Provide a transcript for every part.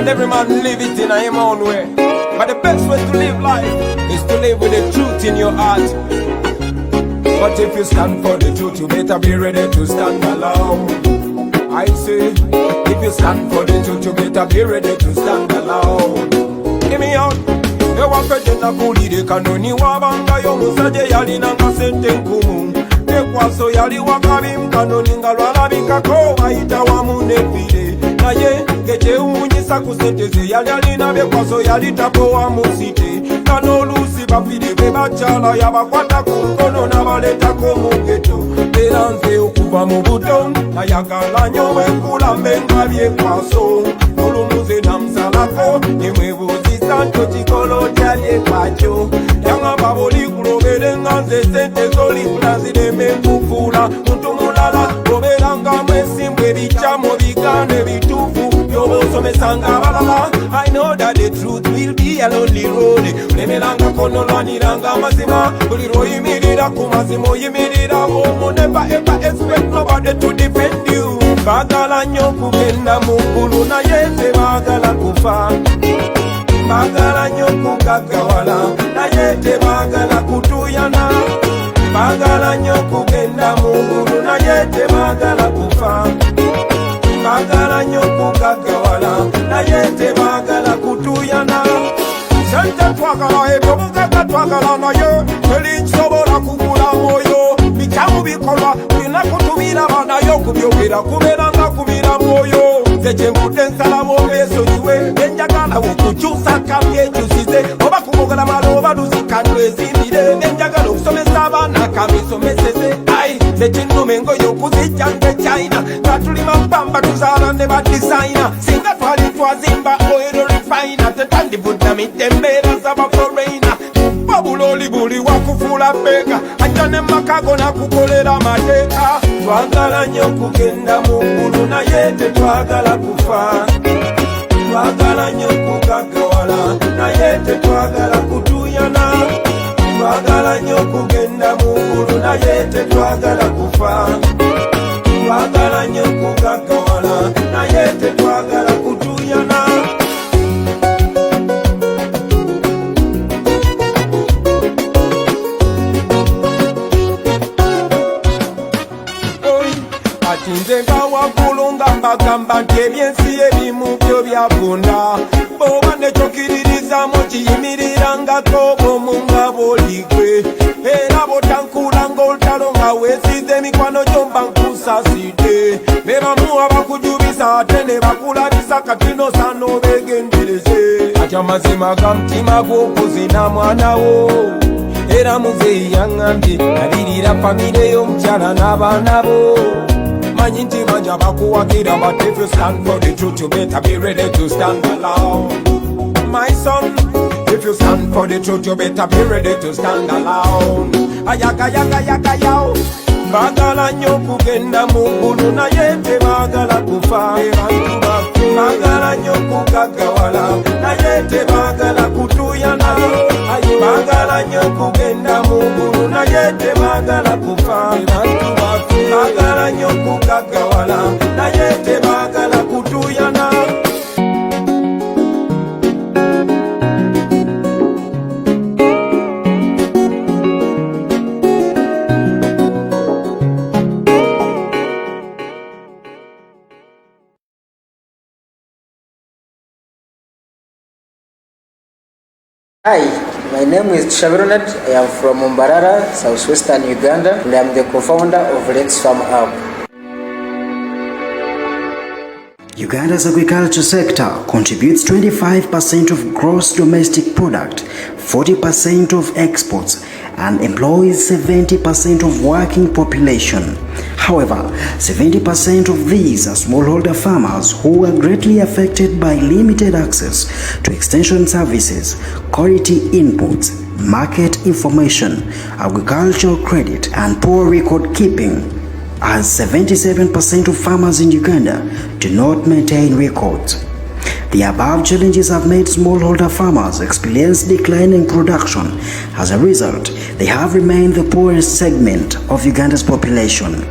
and every man live it in his own way. But the best way to live life is to live with the truth in your heart. But if you stand for the truth, you better be ready to stand alone. I say, if you stand for the truth, you better be ready to stand alone. Hear me out. Ewapejena kulide kanoni wabanga yomusaje yali nanga sente nkumu. Ekwaso yali wakabi mkanoni ngalwalabikako bayita wamu nepire. Naye ngechewunyisa kusenteze yali alina bekwaso yali tako wamusite. Kanolusi bafide bebachala yabakwata kunkono nabaletako mugeto. Beranze okuva mu buto nayagala nyo bwekula mbenga byekwaso. Olumuze namsalako nimwebuzi santo chikolo chali kwacho. Yanga baboli kulobere nganze sente zoli kulazide mekufula. Muntu mulala oberanga mwesimbwe bichamo bigane bitufu. Yobo somesanga balala. I know that the truth will be a lonely road. Lemelanga kono lwaniranga mazima. Uliro yimirira kumazimo yimirira momo. Never ever expect nobody to defend you. Bagala nyo kugenda mungulu na yete bagala kufa. Bagala nyo kugagawala na yete bagala kutuyana. Bagala nyo kugenda mungulu na yete bagala kufa. Bagala nyo kugagawala na yete bagala kutuyana. Sente twagala ebo bugaka twagala na ye. Elinsobola kugula moyo. Bikamu bikolwa bina kutumira bana yo kubyogera kuberanga kubira moyo. Zeje ngudensala mobeso jiwe enjagala okuchusa kamye chusize oba kumogala maloba duzikanwe zimire enjagala okusomesa abana kamisomeseze ai zeje numengo yokuzijange China katulima mpamba tuzala ne ba designer singa twali twazimba oil refiner tetandi budda mitembera zaba foreigner babuloli buli wakufula bega ajane makago na kukolera mateka. Twagala nyo kugenda mungulu na yete twagala kufa. Twagala nyo kugagawala na yete twagala kutuyana. Twagala nyo kugenda mungulu na yete twagala kufa. Twagala nyo kugagawala na yete twagala kutuyana. Nzenga wakulunga mbagamba nti ebyensi ebimu byo byavunda. Boba nechokiririza mukiyimirirangako bwomunga boligwe. Era botankulanga olutalo nga weesize emikwano gyomba nkusaside. Bebamu abakujubisa ate ne bakulabisa katino sano begendereze. Ati amazima ga mutima gw'okuzina mwanawo. Era muzeeyi yaŋŋambye nalirira famire y'omukyala n'abaana bo. But if you stand for the truth, you better be ready to stand alone. My son, if you stand for the truth, you better be ready to stand alone. Ayaga yaga yaga yao. Bagala nyo kugenda mungulu na yete bagala kufa. Bagala nyo kugagawala na yete bagala kutuyana. Bagala nyo kugenda mungulu na yete bagala kufa. Bagala nyo kugagawala na yete bagala kutuyana. Hi, my name is Shavironat. I am from Mbarara, southwestern Uganda, and I am the co-founder of Let's Farm Hub. Uganda's agriculture sector contributes 25% of gross domestic product, 40% of exports, and employs 70% of working population. However, 70% of these are smallholder farmers who are greatly affected by limited access to extension services, quality inputs, market information, agricultural credit, and poor record keeping, as 77% of farmers in Uganda do not maintain records. The above challenges have made smallholder farmers experience declining production. As a result, they have remained the poorest segment of Uganda's population.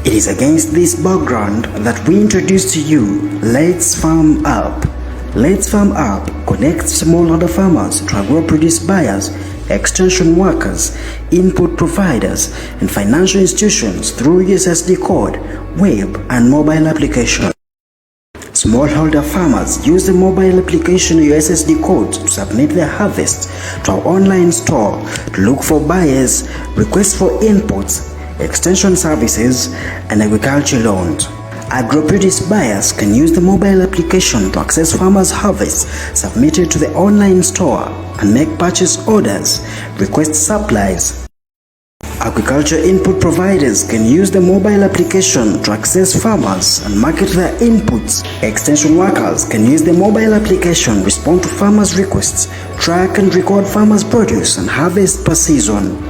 It is against this background that we introduce to you Let's Farm Up, Let's Farm app connects smallholder farmers to agro-produce buyers, extension workers, input providers, and financial institutions through USSD code, web, and mobile application. Smallholder farmers use the mobile application USSD code to submit their harvest to our online store to look for buyers, request for inputs, extension services, and agriculture loans. Agro-produce buyers can use the mobile application to access farmers' harvests submitted to the online store and make purchase orders, request supplies. Agriculture input providers can use the mobile application to access farmers and market their inputs. Extension workers can use the mobile application, respond to farmers' requests, track and record farmers' produce and harvest per season.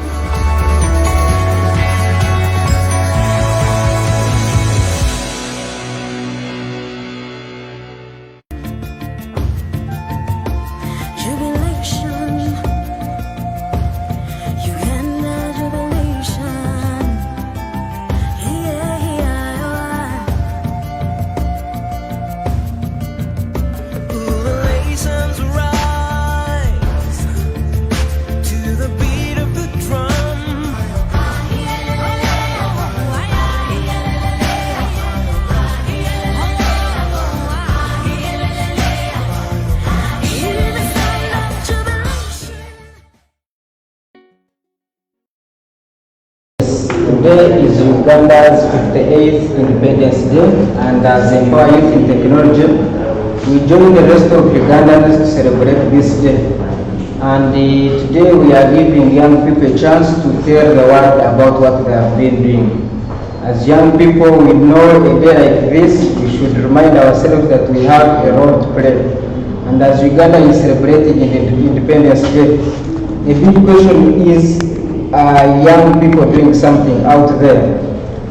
Today is Uganda's 58th Independence Day, and as EYIT in technology, we join the rest of Ugandans to celebrate this day. And today we are giving young people a chance to tell the world about what they have been doing. As young people, we know a day like this, we should remind ourselves that we have a role to play. And as Uganda is celebrating Independence Day, the big question is, young people doing something out there?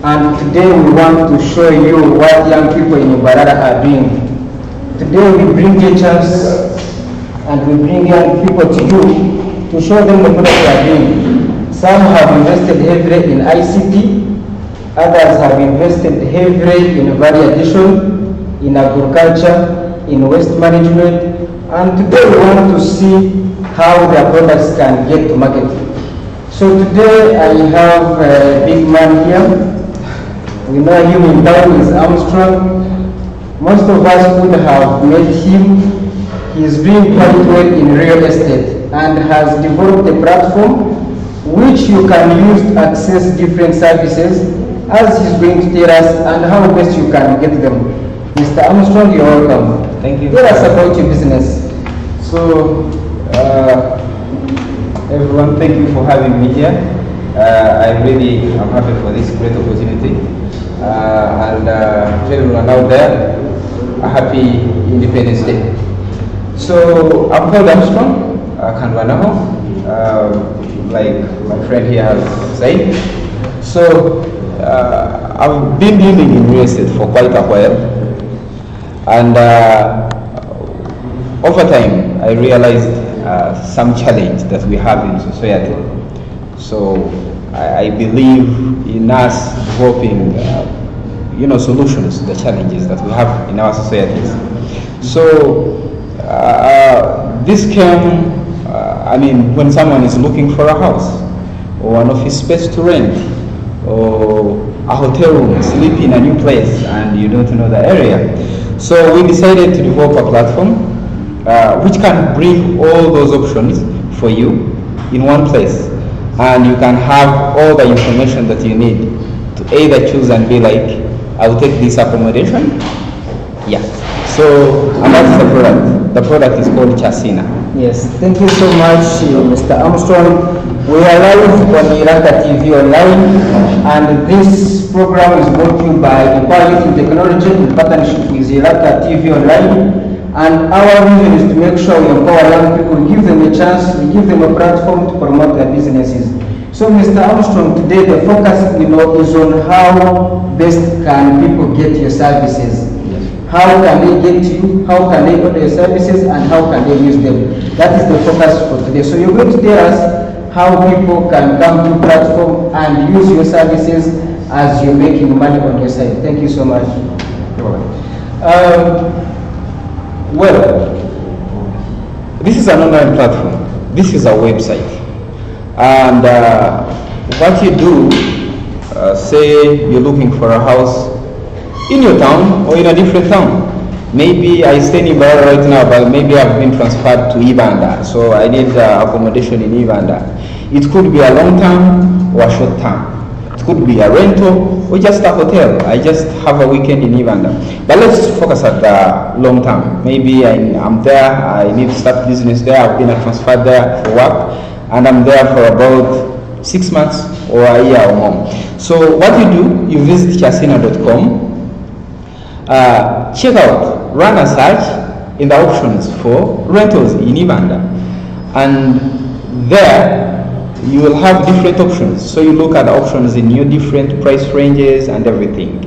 And today we want to show you what young people in Mbarara are doing. Today we bring you a chance and we bring young people to you to show them the product they are doing. Some have invested heavily in ICT, others have invested heavily in value addition, in agriculture, in waste management, and today we want to see how their products can get to market. So today I have a big man here. We know him in town, is Armstrong. Most of us would have met him. He is doing quite well in real estate and has developed a platform which you can use to access different services, as he's going to tell us, and how best you can get them. Mr. Armstrong, you're welcome. Thank you. Tell us about your business. So, everyone, thank you for having me here. I really am happy for this great opportunity. And to everyone out there, a happy Independence Day. So, I'm called Armstrong Kanwanaho, like my friend here has said. So, I've been dealing in real estate for quite a while. And over time, I realized some challenge that we have in society. So I believe in us developing, solutions to the challenges that we have in our societies. So this came, when someone is looking for a house or an office space to rent or a hotel room, sleep in a new place and you don't know the area. So we decided to develop a platform which can bring all those options for you in one place, and you can have all the information that you need to either choose and be like, I will take this accommodation. Yeah. So, and that's the product. The product is called Chasina. Yes, thank you so much, Mr. Armstrong. We are live on EYIT TV online, and this program is brought to you by EYIT Technology in partnership with EYIT TV online. And our vision is to make sure we empower young people, we give them a chance, we give them a platform to promote their businesses. So, Mr. Armstrong, today the focus is on how best can people get your services. How can they get to you, how can they order your services, and how can they use them? That is the focus for today. So you're going to tell us how people can come to the platform and use your services as you're making money on your side. Thank you so much. Well, this is an online platform. This is a website. And what you do, say you're looking for a house in your town or in a different town. Maybe I stay in Mbarara right now, but maybe I've been transferred to Ibanda, so I need accommodation in Ibanda. It could be a long term or a short term. It could be a rental or just a hotel. I just have a weekend in Ibanda. But let's focus at the long term. Maybe I'm there, I need to start business there, I've been transferred there for work, and I'm there for about 6 months or a year or more. So what you do, you visit chasina.com, check out, run a search in the options for rentals in Ibanda, and there you will have different options. So you look at the options in your different price ranges and everything,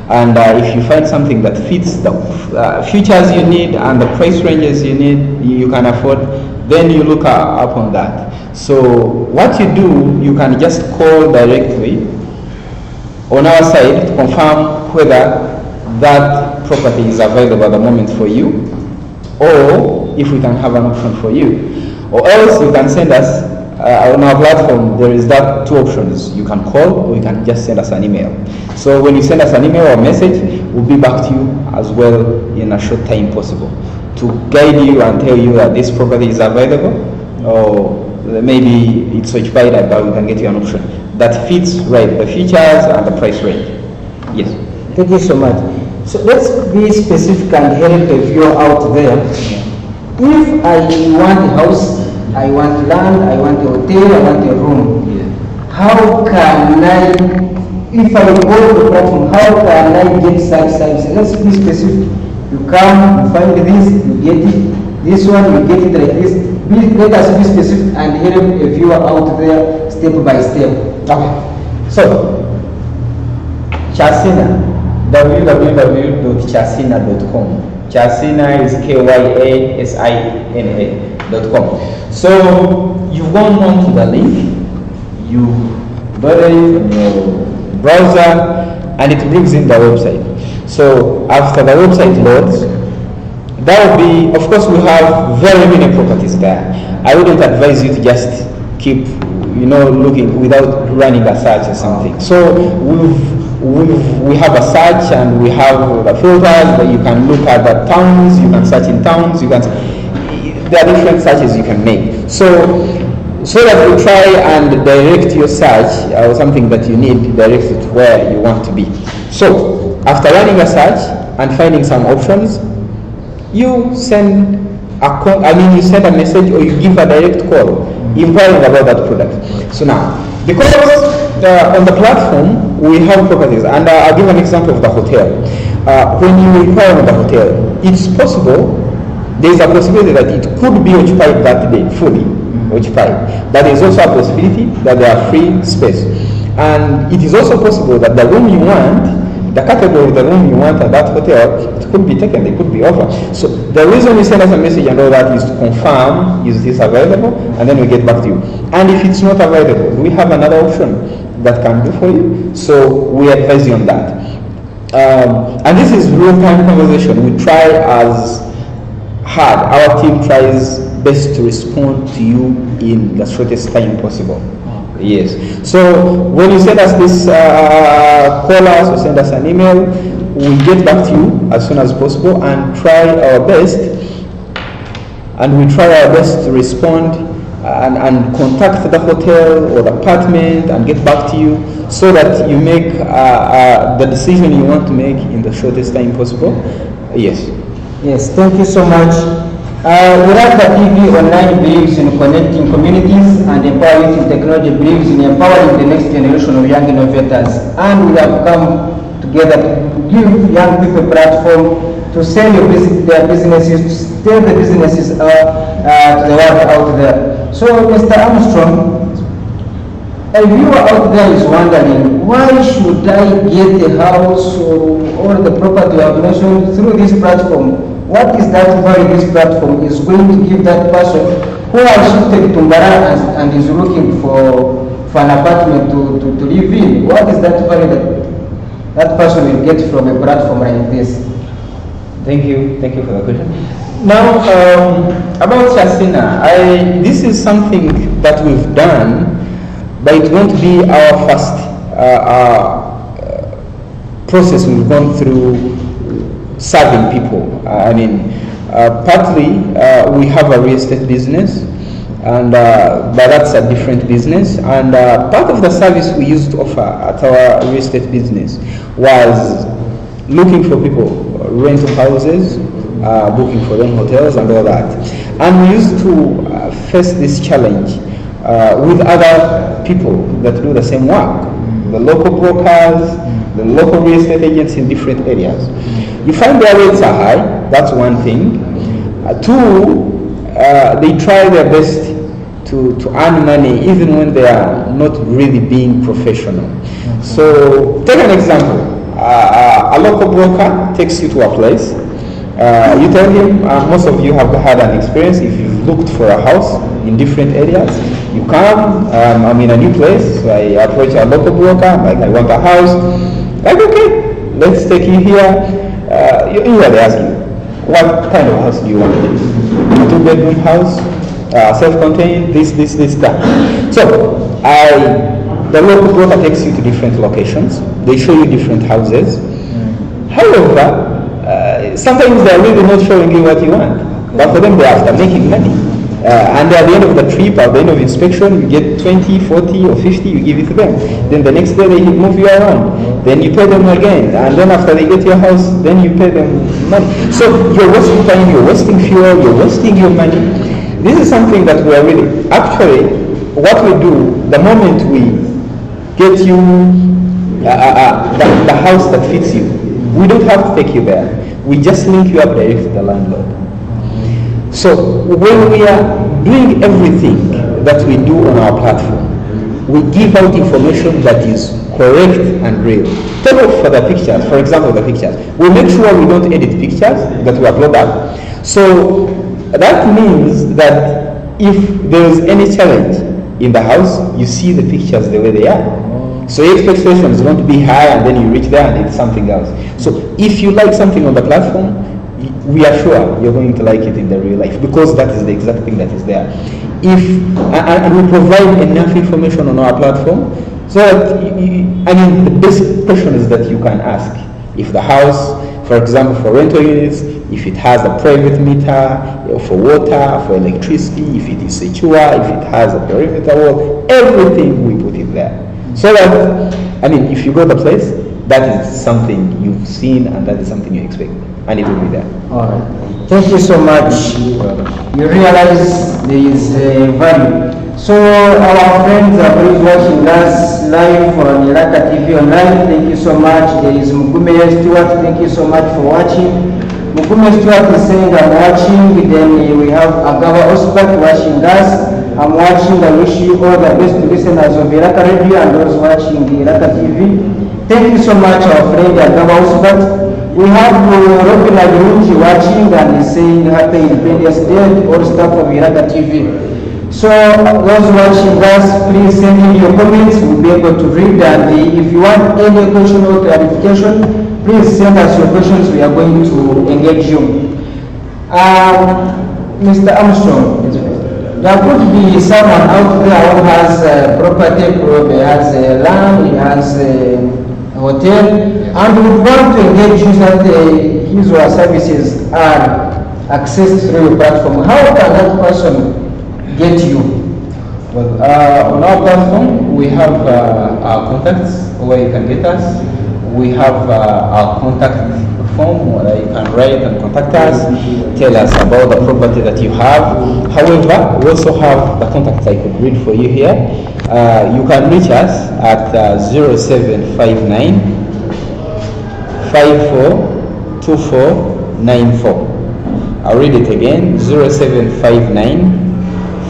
and if you find something that fits the features you need and the price ranges you need, you can afford, then you look up on that. So what you do, you can just call directly on our side to confirm whether that property is available at the moment for you, or if we can have an option for you. Or else you can send us, on our platform there is that two options. You can call or you can just send us an email. So when you send us an email or message, we'll be back to you as well in a short time possible to guide you and tell you that this property is available, or maybe it's occupied, but we can get you an option that fits the features and the price range. Yes. Thank you so much. So let's be specific and help the viewer out there. If I want a house, I want land, I want a hotel, I want a room, how can I, if I go to the platform, how can I get such services? Let's be specific. You come, you find this, you get it. This one, you get it like this. Let us be specific and help a viewer out there step by step. Okay. So, Chasina, www.chasina.com. Chasina is KYASINA.com. So you've gone on to the link, you got it in your browser, and it brings in the website. So after the website loads, that will be, of course, we have very many properties there. I wouldn't advise you to just keep, looking without running a search or something. So we have a search and we have the filters that you can look at the towns, you can search in towns, there are different searches you can make. So that we try and direct your search or something that you need, direct it to where you want to be. So after running a search and finding some options, you send a message or you give a direct call inquiring about that product. So now, because on the platform we have properties, and I'll give an example of the hotel. When you inquire on the hotel, it's possible, there is a possibility that it could be occupied that day, fully occupied. But there is also a possibility that there are free space. And it is also possible that the room you want, the category of the room you want at that hotel, it could be taken, it could be over. So the reason we send us a message and all that is to confirm, is this available, and then we get back to you. And if it's not available, we have another option that can do for you. So we advise you on that. And this is real-time conversation. We try as hard, our team tries best to respond to you in the shortest time possible. Yes. So when you send us this, call us or send us an email, we get back to you as soon as possible and try our best. And we try our best to respond and contact the hotel or the apartment and get back to you so that you make the decision you want to make in the shortest time possible. Yes. Yes, thank you so much. Mbarara TV Online believes in connecting communities, and Empower Youth in Technology believes in empowering the next generation of young innovators. And we have come together to give young people a platform to sell their businesses, to tell the businesses to the world out there. So, Mr. Armstrong, a viewer out there is wondering, why should I get a house or the property you have mentioned through this platform? What is that value this platform is going to give that person who has shifted to Mbarara and is looking for an apartment to live in? What is that value that person will get from a platform like this? Thank you for the question. Now, about Chasina, this is something that we've done, but it won't be our first process we've gone through serving people. Partly we have a real estate business, and but that's a different business. And part of the service we used to offer at our real estate business was looking for people, rental houses, booking for them hotels and all that. And we used to face this challenge with other people that do the same work, the local brokers, the local real estate agents in different areas. You find their rates are high, that's one thing. Two, they try their best to earn money even when they are not really being professional. So take an example. A local broker takes you to a place. You tell him, most of you have had an experience if you've looked for a house in different areas. You come, I'm in a new place, so I approach a local broker, like I want a house. Like, okay, let's take you here. Usually they ask you, what kind of house do you want? A two-bedroom house, self-contained, this, that. So, the local broker takes you to different locations. They show you different houses. However, sometimes they're really not showing you what you want. But for them, they're after making money. And at the end of the trip, at the end of inspection, you get 20, 40 or 50, you give it to them. Then the next day they move you around. Then you pay them again. And then after they get your house, then you pay them money. So you're wasting time, you're wasting fuel, you're wasting your money. This is something that we are really, actually, what we do, the moment we get you the house that fits you, we don't have to take you there. We just link you up direct to the landlord. So when we are doing everything that we do on our platform, we give out information that is correct and real. Take off for the pictures, for example, the pictures. We make sure we don't edit pictures that we upload up. So that means that if there is any challenge in the house, you see the pictures the way they are. So your expectation is going to be high, and then you reach there and it's something else. So if you like something on the platform, we are sure you're going to like it in the real life, because that is the exact thing that is there. And we provide enough information on our platform so that, the basic questions that you can ask. If the house, for example, for rental units, if it has a private meter for water, for electricity, if it is secure, if it has a perimeter wall, everything we put it there. So that, if you go to the place, that is something you've seen and that is something you expect, and it will be there. All right. Thank you so much. You realize there is value. So our friends are watching us live on Iraka TV Online. Thank you so much. There is Mugume Stewart. Thank you so much for watching. Mugume Stewart is saying I'm watching. Then we have Agava Ospat watching us. I'm watching. I wish you all the best listeners of Iraka Radio and those watching the Iraka TV. Thank you so much, our friend Agava Ospat. We have Robin Agirunji watching and he's saying Happy Independence Day, all staff of Iraka TV. So those watching us, please send in your comments. We'll be able to read, and if you want any question or clarification, please send us your questions. We are going to engage you. Mr. Armstrong, there could be someone out there who has property, probably has land, he has a hotel, and would want to engage you that his or her services are accessed through your platform. How can that person get you? Well, on our platform, we have our contacts where you can get us. We have our contact form where you can write and contact us, tell us about the property that you have. However, we also have the contacts I could read for you here. You can reach us at 0759 542494. I'll read it again, 0759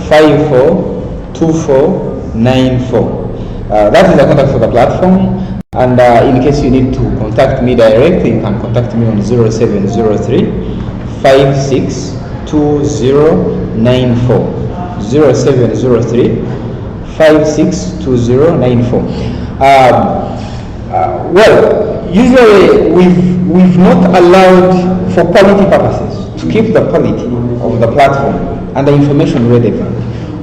542494. That is the contact for the platform. And in case you need to contact me directly, you can contact me on 0703 562094. 0703 562094. Well, usually we've not allowed, for quality purposes, to keep the quality of the platform and the information relevant.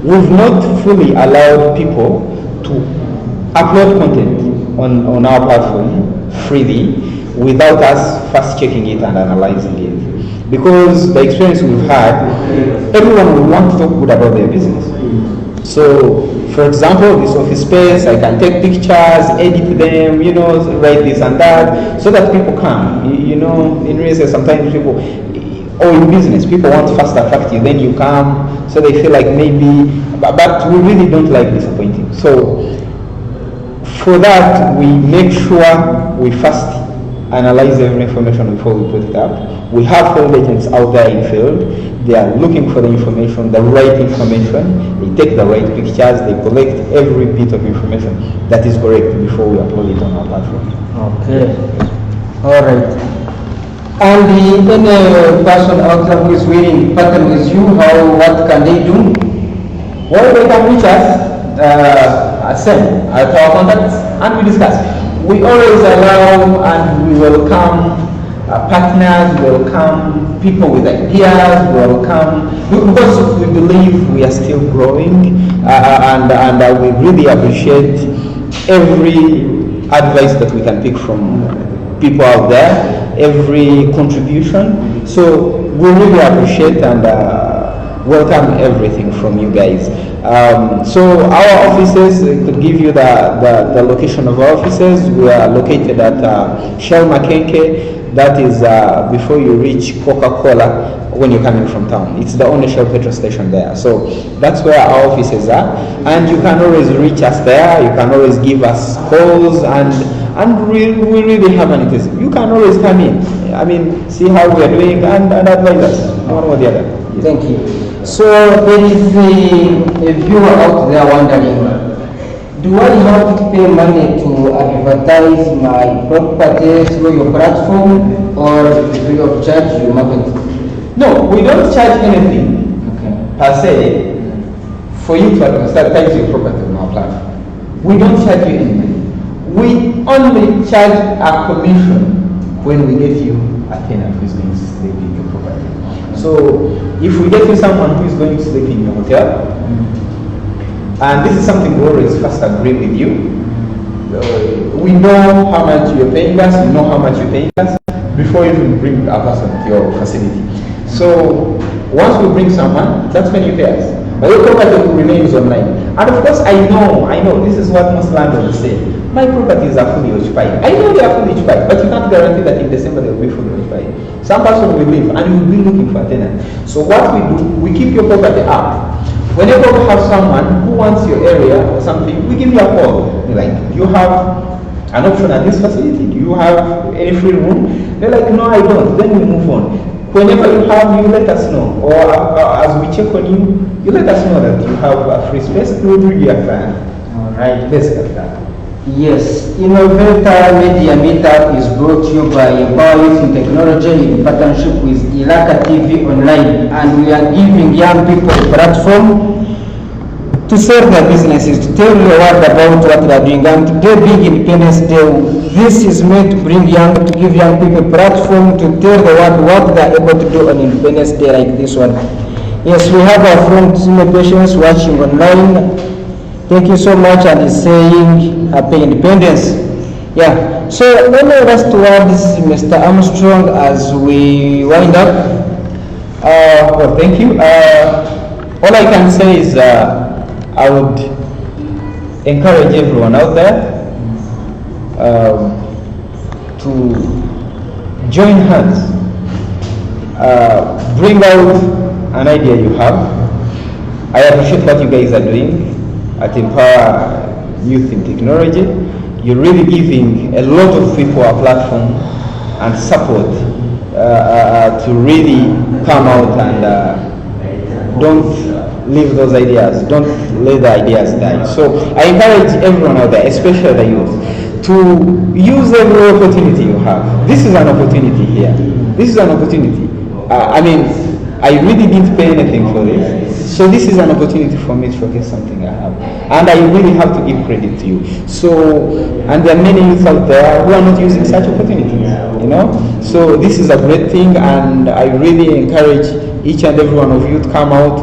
We've not fully allowed people to upload content on our platform freely without us first checking it and analyzing it. Because the experience we've had, everyone will want to talk good about their business. So, for example, this office space, I can take pictures, edit them, write this and that, so that people come. In real estate, sometimes people, or in business, people want fast attract you, then you come, so they feel like maybe, but we really don't like disappointing. So, for that, we make sure we first analyze every information before we put it up. We have field agents out there in field. They are looking for the information, the right information. They take the right pictures. They collect every bit of information that is correct before we upload it on our platform. Okay. All right. And any person out there who is willing to partner with you, what can they do? Well, they can reach us, same at our contacts, and we discuss. We always allow and we welcome partners, we welcome people with ideas, we welcome, because we believe we are still growing, and we really appreciate every advice that we can pick from people out there, every contribution. So we really appreciate and welcome everything from you guys. So our offices, I could give you the location of our offices. We are located at Shell Makenke. That is before you reach Coca-Cola when you're coming from town. It's the only Shell petrol station there. So that's where our offices are. And you can always reach us there. You can always give us calls, and we really have an interest. You can always come in. See how we are doing and advise us one or the other. Thank you. So there is a viewer out there wondering, do I have to pay money to advertise my property through your platform, or free of charge you market? No, we don't charge anything per se for you to advertise your property on our platform. We don't charge you anything. We only charge a commission when we get you a tenant who is going to sleep in your property. So if we get you someone who is going to sleep in your hotel, and this is something we always first agree with you. We know how much you're paying us, you know how much you're paying us before you even bring a person to your facility. So once we bring someone, that's when you pay us. But your property remains online. And of course, I know, this is what most landlords say. My properties are fully occupied. I know they are fully occupied, but you can't guarantee that in December they will be fully occupied. Some person will leave and you will be looking for a tenant. So what we do, we keep your property up. Whenever we have someone who wants your area or something, we give you a call. Like, do you have an option at this facility? Do you have any free room? They're like, no, I don't. Then we move on. Whenever you have, you let us know. Or as we check on you, you let us know that you have a free space and we'll bring you a client. All right. Basically that. Yes, Innovator Media Meetup is brought to you by EYIT in Technology in partnership with Ilaka TV Online, and we are giving young people a platform to sell their businesses, to tell the world about what they are doing. And today, Big Independence Day, this is meant to give young people a platform to tell the world what they are able to do on Independence Day like this one. Yes, we have our friends, patients watching online. Thank you so much, and is saying happy independence. Yeah. So let me last towards Mr. Armstrong as we wind up. Well, thank you. All I can say is I would encourage everyone out there to join hands, bring out an idea you have. I appreciate what you guys are doing at Empower Youth in Technology. You're really giving a lot of people a platform and support to really come out and don't leave those ideas, don't let the ideas die. So I encourage everyone out there, especially the youth, to use every opportunity you have. This is an opportunity here. This is an opportunity. I really didn't pay anything for this. So this is an opportunity for me to showcase something I have, and I really have to give credit to you. So, and there are many youth out there who are not using such opportunities, you know. So this is a great thing, and I really encourage each and every one of you to come out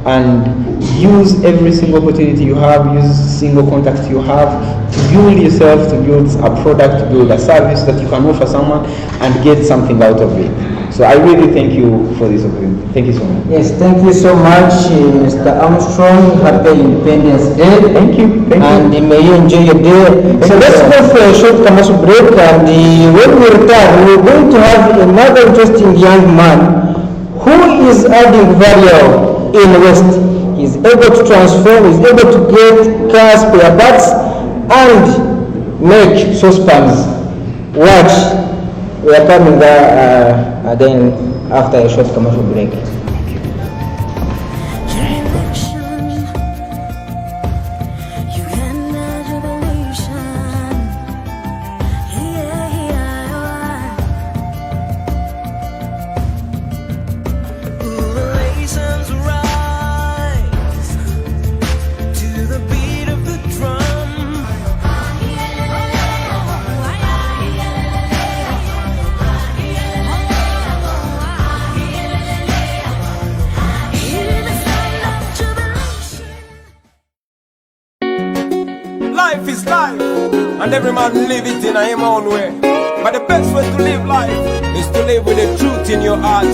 and use every single opportunity you have, use single contact you have to build yourself, to build a product, to build a service that you can offer someone and get something out of it. So I really thank you for this opportunity. Thank you so much. Yes, thank you so much, Mr. Armstrong. Happy Independence Day. Thank you. Thank and you. May you enjoy your day. So let's go for a short commercial break, and when we return, we're going to have another interesting young man who is adding value in West. He's able to transform, he's able to get cars, spare parts, and make saucepans. Watch. We are coming there then after a short commercial break. Life is life, and every man live it in his own way. But the best way to live life is to live with the truth in your heart.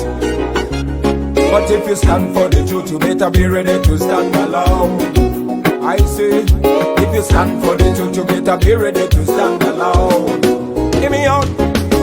But if you stand for the truth, you better be ready to stand alone. I say, if you stand for the truth, you better be ready to stand alone. Hear me out.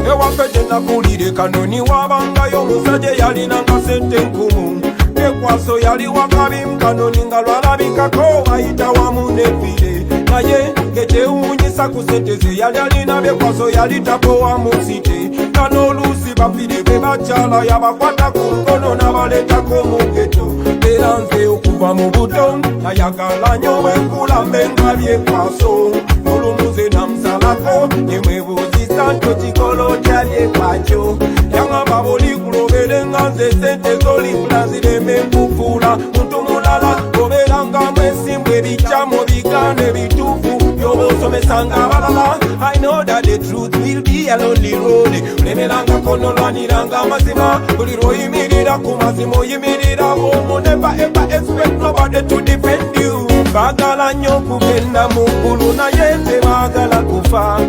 Ewapetenda kulide kanoni wabanga yomusaje yali nanga sente nkumu. Ekwaso yali wakabi mkanoni nga lwalabikako ayita wamu nefire. Naye ng'ekyewuunyisa ku ssente ze yali alina byekwaso yali tapowa mu site. N'oluusi bafire be bakyala yabakwata ku nkono n'abaleetako mu ghetto. Era nze okuva mu buto nayagala nnyo bwenkula mbe nga byekwaso. Olumuze namusalako ne mwebuuzisa nti okikola otya byekakyo. Yaŋŋamba buli kulobere nga nze ssente z'olifuna zireme nkufuula muntu mulala. Obeera nga mwesimbu ebikyamu bigaane bituufu by'oba osomesanga abalala. I know that the truth will be a lonely road. Olemerangako n'olwaniranga amazima. Buli lw'oyimirira ku mazima oyimirira bw'omu. Never ever expect nobody to defend you. Baagala nnyo okugenda mu ggulu naye tebaagala kufa.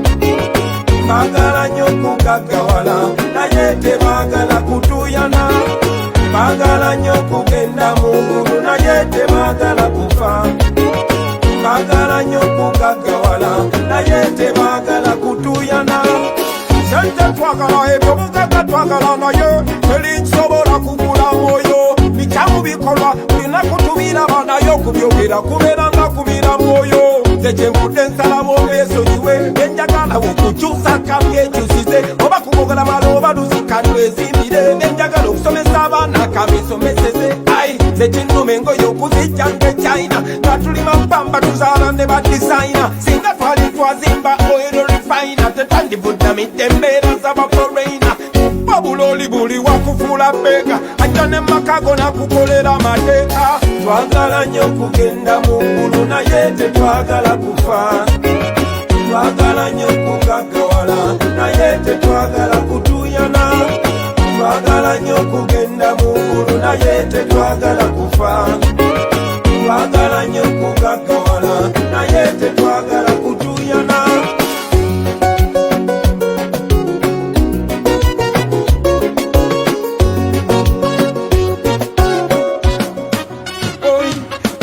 Baagala nnyo okugaggawala naye tebaagala kutuuyana. Baagala nnyo okugenda mu ggulu naye tebaagala kufa. Baagala nnyo okugaggawala naye tebaagala kutuuyana. Sente twagala ebyo bugagga twagala naye terinsobola kugula mwoyo. Bikyamu bikolwa bulina kutubiraba naye okubyogera kubeera nga kubira mwoyo. Nze gye nvudde nsalawo obesonyiwe enjagala okukyusa kamyekyusize oba kumogala mala oba luzikanwa ezimbire enjagala okusomesa abaana kamisomeseze. Ai nze kinnuma engoye okuzijja ng'ekyina nga tulima mpamba tuzaala ne badisayina. Singa twali twazimba oil refiner tetandivudamidde embeera z'abaforeina. Babuloli buli wakufuula bbeeka ajja ne makago nakukolera amateeka. Twagala nnyo okugenda mu ggulu naye tetwagala kufa. Twagala nnyo okugaggawala naye tetwagala kutuuyana. Twagala nnyo okugenda mu ggulu naye tetwagala kufa. Twagala nnyo okugaggawala naye tetwagala kutuuyana.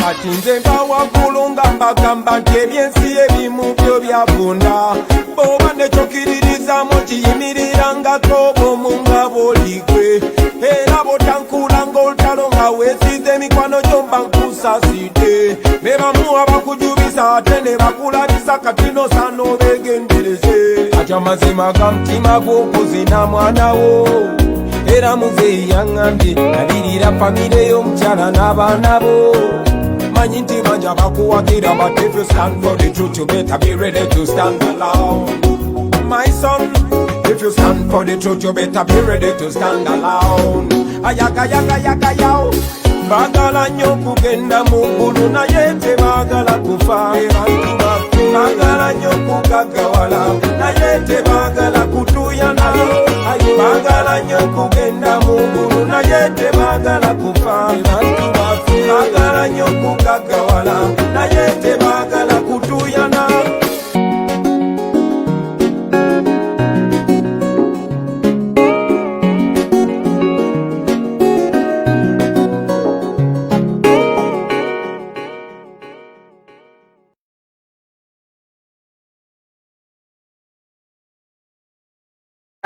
Ati nze mba waggulu nga mbagamba nti ebyensi ebimu byo byavunda. Bw'oba nekyokiririzamu kiyimirirangako bw'omu nga bw'oligwe. Era bw'otankuula ng'olutalo nga weesize emikwano gyo mba nkusaasidde. Be bamu abakujubiza ate ne bakulabisa kati n'osaana obeegendereze. Kati amazima ga mutima gw'okuzina mwana wo. Era muzeeyi yaŋŋambye nalirira famire y'omukyala n'abaana bo. Manyi nti banja bakuwagira, but if you stand for the truth you better be ready to stand alone. My son, if you stand for the truth you better be ready to stand alone. Ayaga yaga yaga yaw. bagala nnyo kugenda mu ggulu naye tebagala kufa. Bagala nnyo kugaggawala naye tebagala kutuuyana. Bagala nnyo kugenda mu ggulu naye tebagala kufa. Bagala nnyo kugaggawala naye tebagala kutuuyana.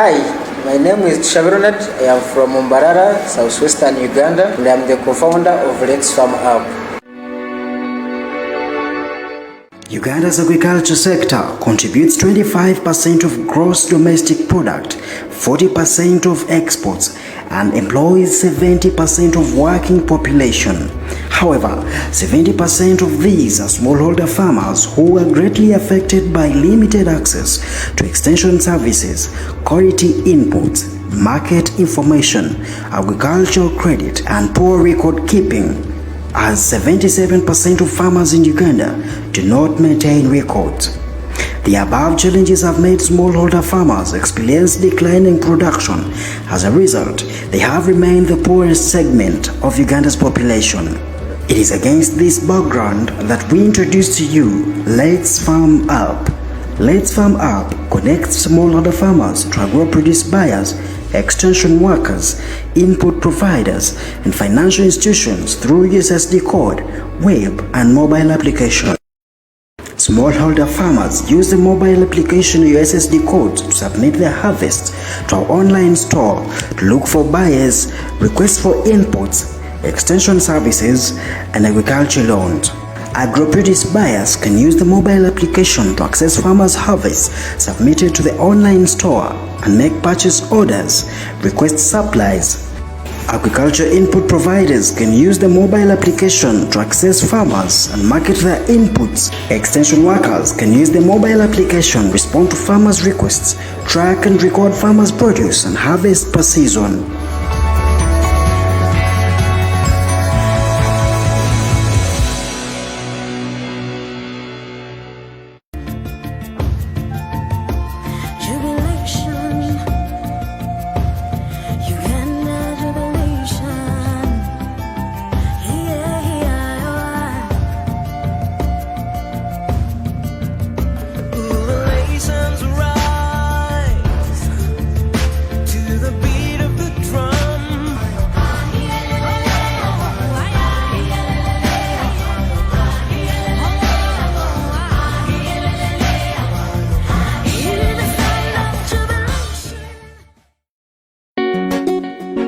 Hi, my name is Ronald. I am from Mbarara, southwestern Uganda, and I am the co-founder of Let's Farm Up. Uganda's agriculture sector contributes 25% of gross domestic product, 40% of exports, and employs 70% of working population. However, 70% of these are smallholder farmers who are greatly affected by limited access to extension services, quality inputs, market information, agricultural credit, and poor record keeping, as 77% of farmers in Uganda do not maintain records. The above challenges have made smallholder farmers experience declining production. As a result, they have remained the poorest segment of Uganda's population. It is against this background that we introduce to you Let's Farm Up. Let's Farm Up connects smallholder farmers to agro-produce buyers, extension workers, input providers, and financial institutions through USSD code, web, and mobile application. Smallholder farmers use the mobile application USSD code to submit their harvests to our online store to look for buyers, request for inputs, extension services, and agriculture loans. Agro-produce buyers can use the mobile application to access farmers' harvests submitted to the online store and make purchase orders, request supplies. Agriculture input providers can use the mobile application to access farmers and market their inputs. Extension workers can use the mobile application, respond to farmers' requests, track and record farmers' produce and harvest per season.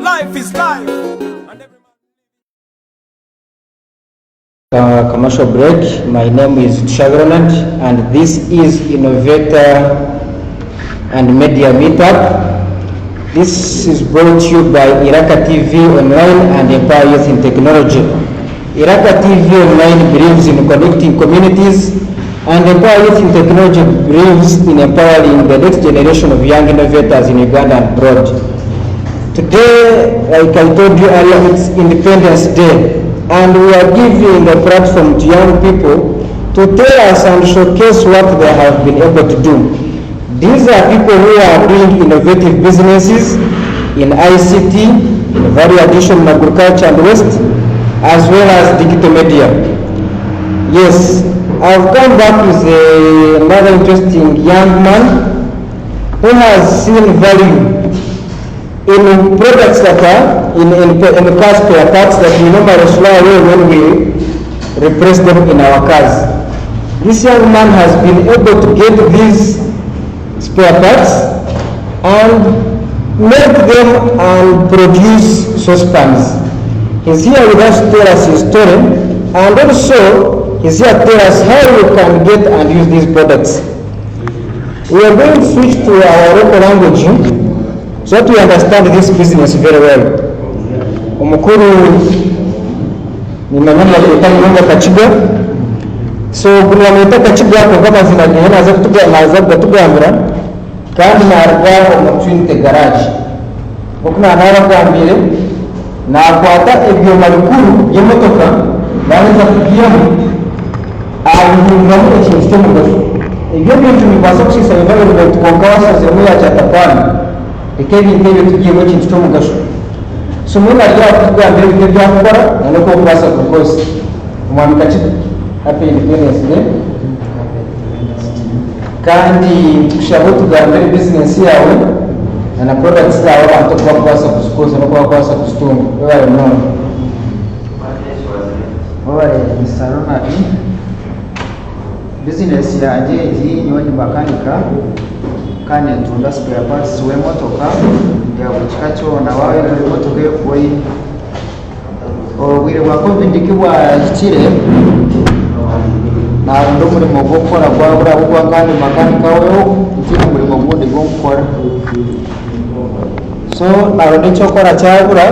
Life is life. Commercial break. My name is Ronald, and this is Innovator and Media Meetup. This is brought to you by Iraka TV Online and Empire Youth in Technology. Iraka TV Online believes in connecting communities, and Empire Youth in Technology believes in empowering the next generation of young innovators in Uganda and abroad. Today, like I told you earlier, it's Independence Day, and we are giving a platform to young people to tell us and showcase what they have been able to do. These are people who are doing innovative businesses in ICT, in value addition in agriculture and waste, as well as digital media. Yes, I've come back with another interesting young man who has seen value in products that are in the car spare parts that we normally throw away when we replace them in our cars. This young man has been able to get these spare parts and make them and produce saucepans. He's here with us to tell us his story, and also he's here to tell us how we can get and use these products. We are going to switch to our local language so that we understand this business very well. Omukuru ni maneno ya Kachiga. So kuna mwita Kachiga kwa kama zinagenda za kutugambira kandi narwa omutwinte garage. Okuna anara kwambire nakwata ebyoma bikuru by'emotoka naza kubyiramu abihinduramu ekintu ky'omugaso ebyo bintu nibaasa kukiisa environment konka wasazemu yakyatapani reka ebintu ebyo tubyemu ekintu ky'omugaso so mwena ali akutugambira ebyo byakukora nanokuba okubaasa kukosa omwami kakiga happy independence day kandi tukushaba otugambire bizinesi yawe na products zawe abantu okuba kubaasa kuzikoza nokuba kubaasa kuzitunga webale munono webale Mr. Ronald bizinesi yange egi nyowe ndi makanika kandi ntunda spare parts w'emotoka ya buli kika kyona waaba buli motoka ekuboyi obwire bwa covid kibwahikire naronda omulimo gw'okukora gwabura bugwa kandi makanika weho ntiine omulimo gundi gw'okukora so naronda ekyokukora kyabura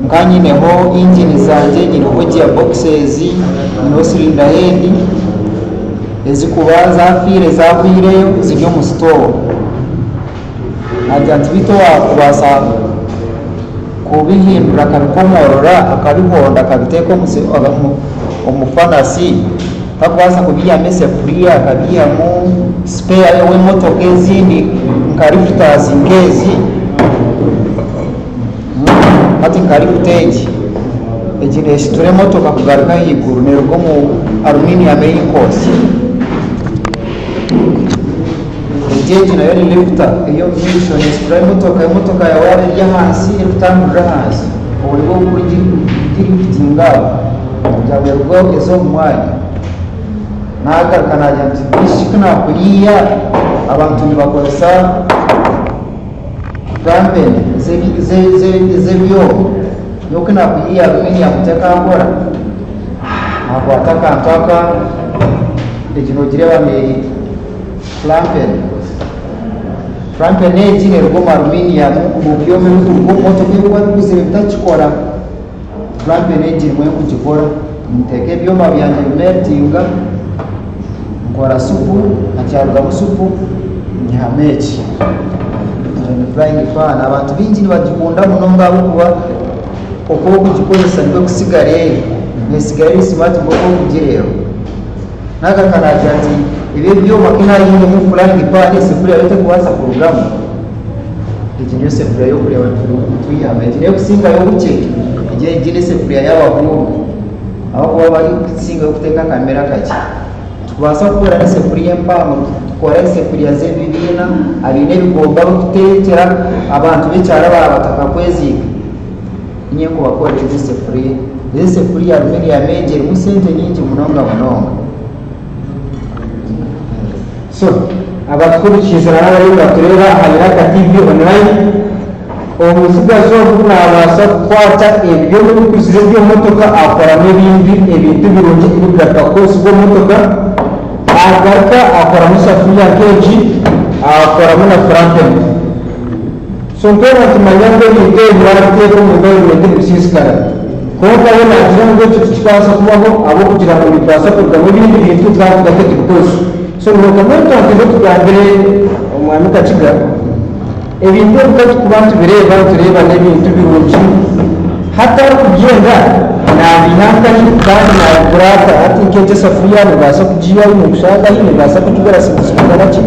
nkanyineho engine zange nyineho gearboxes nyineho cylinder head ezikuba zafiire zagwireyo ziri omu store nagira nti bitu wakubaasa kubihindura akabikomorora akabihonda akabiteeka omufanasi takubaasa kubiyamu esefuriya akabiyamu spare w'emotoka ezindi nka lifters nk'ezi hati nka lifteegi egi neesitura emotoka kugaruka haiguru neruga omu aluminium ey'inkosi egi nayo ni lifter eyo mwisho neesitura emotoka yawe yaba eri ahansi erikutambulira ahansi obulibwo giriftingaho kugira ngu erugeho eze omu mwanya nagaruka nagira nti bishiki nakuriya abantu nibakozesa kampeni z'ebyomo yoku nakuriya aluminium tekakora nakwata akantu aka egi nogireba ni flampeni egi neruga omu aluminium omu byoma ebikuruga omu motoka ebikuba biguzire bitakikora flampeni egi nimwe kugikora nteeka ebyoma byange bimeltinga nkora supu nakyarugamu supu nyihamu eki flying fan abantu bingi nibagikunda munonga ahabwokuba okuba okugikozesa nibwe kusigara eri nesigara eri smart ng'okugireeba nagaruka nagira nti ebyo ebyoma kinayinemu flying pan esefuriya yo tekubaasa kurugamu egi niyo sefuriya y'okureeba tuyihama egi niyo kusingayo bukye egi n'esefuriya y'abahungu abakuba bari kusingayo kuteeka akamera kakye tukubaasa kukora n'esefuriya empango tukora esefuriya z'ebibiina abiine ebigomba bikuteekera abantu b'ekyaro barabataka kweziika ninye kubakorera ezi sefuriya aluminium egi erimu sente nyingi munonga so abatukurikiriza n'abari batureba hanyuma ka TV online omusigazi ogu nabaasa kukwata ebyomo bikuzire by'emotoka akoramu ebintu birungi ebikugaruka kosi gw'emotoka agaruka akoramu safuriya nk'egi akoramu na flampeni so ntwena tumanya ngu ebintu ebi barabiteeka omu environment bisiisikara konka we nagira ngu ekyo tikikubaasa kubaho ahabw'okugira ngu nibaasa kurugamu ebindi bintu twavuga tekibikozi so nokamwetwanteze tugambire omwami kakiga ebintu ebikatukuba ntureeba n'ebintu birungi hatari kubyenda nabihankani kandi nabigurata hati nk'egi esafuriya nibaasa kugiyaho nikushangaho nibaasa kutugura sente zikungana ki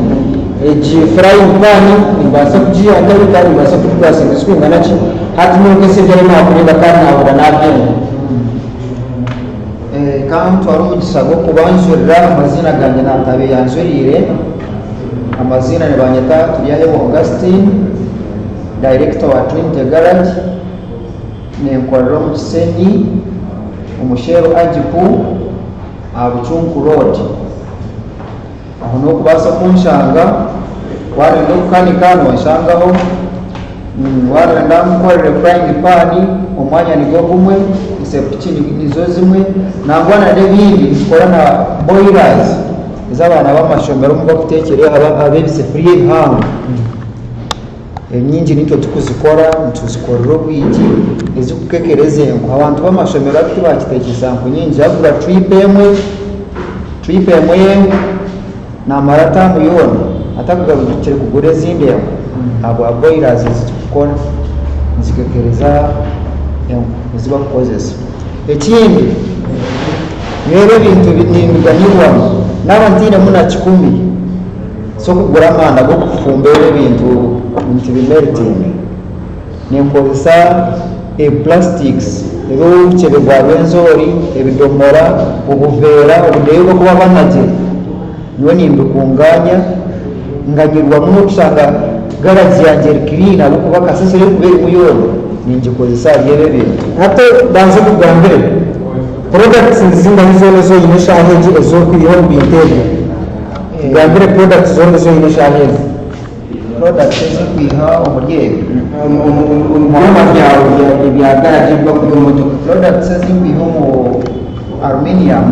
egi frying pan nibaasa kugiyangaho kandi nibaasa kutugura sente zikungana ki hati nokese ebyari nakureba kandi nabura nabyenda kantwara omugisa gw'okubanjurira amazina gange natabe yanjurire amazina nibanyeta Turyaheho Augustine director wa Trinity Garage nenkorera omu Kisenyi omusheero Ajiku Buchunku Road aho nokubaasa kunshanga warenda okukanika nonshangaho warenda nkukorere frying pan omwanya nigwo gumwe isepiki nizo zimwe nangwa na n'ebindi nikora na boilers ez'abaana b'amashomero mu bakuteekyera ab'ebisefuriya ebihango enyingi nitwe tukuzikora nituzikorera obwigi ezikukekereza enku abantu b'amashomero ati bakiteekyesa nku nyingi agura trip emwe y'enku namara taamu yoona atakugarukire kugura ezindi enku habwa boilers ezikukora nizikekereza eziba kukozesa. Ekindi nebyo ebintu nibiganyibwamu n'abantu ine muna 10 so kugura amanda go kufumba ebintu bimelting nenkozesa plastics eby'obukyebebwa bw'enzori ebidomora obuveera obudeeyo bwokuba banagye niwe nimbikunganya nganyirwamu n'okushanga garaji yange eri clean habwokuba kasasiro ekuba erimu yoona ningikozesa hari ebyo ebintu. Ate banze kugambire products zingahi zoona zoine eshaaha ez'okwiha omu bintu ebyo tugambire products zoona zoine eshaaha ezi products ezikwiha omuri ebyo omubyoma byawe bya garaji bibakuba emotoka products ezikwiha omu aluminium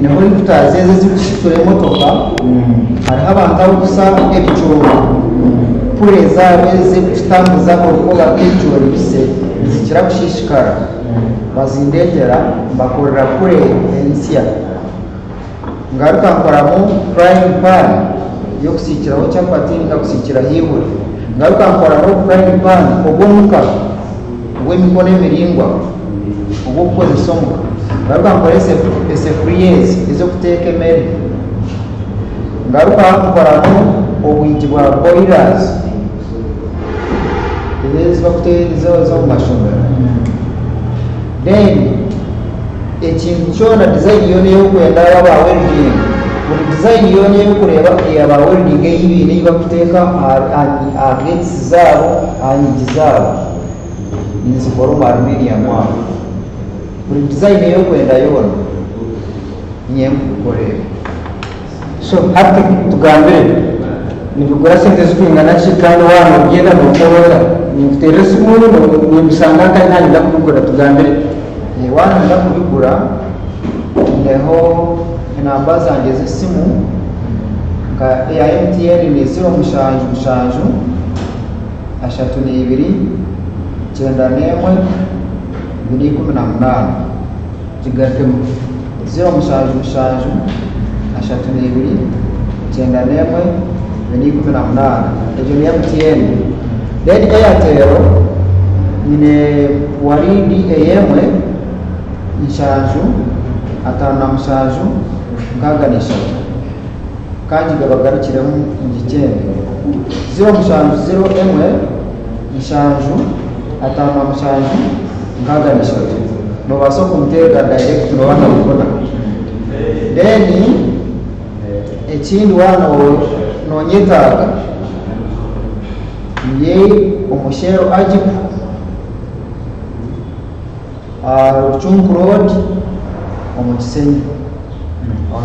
niho olikuta zezo ezikushitula emotoka hariho abantu abakusa ebicoori pure zaabo ezikutambuza orukoba rw'ebicoori bise nizikira kushishikara bazindetera mbakorera pure ensya ngaruka nkoramu frying pan yokusiikiraho chapati nkakusiikiraho ihuri ngaruka nkoramu frying pan ogw'omuka ogw'emikono emiringwa ogw'okukozesa omuka ngaruka nkora esefuriya ez'okuteeka emere ngaruka nkoramu obwigi bwa boilers ezomu mashomero then ekintu kyona design yoona eyokwenda aba welding buli design yoona eyokureba aba welding eyibiine eyibakuteeka aha gates zaabo aha nyigi zaabo ninzikora omu aluminium aho buli design eyokwenda yoona niye nkubikorera. so hati tugambire nibigura sente zikwingana ki kandi waana ogenda nokoroza ninkuteera esimu nimbisanga nkari nanyenda kubigura tugambire waana nda kubigura neho enamba zange z'esimu nka eya MTN ni 0777 32 91 218 kigarukemu 0777 32 91 218 egyo ni MTN. Then Airtel nyine waridi eyemwe 57 kandi gabagarukiremu mu gikende 0701 57 nobaasa okumuteega direct nobana bukona. Then ekindi waana nonyetaaga ye omushero ajipu Ruchungu Road omu Kisenyi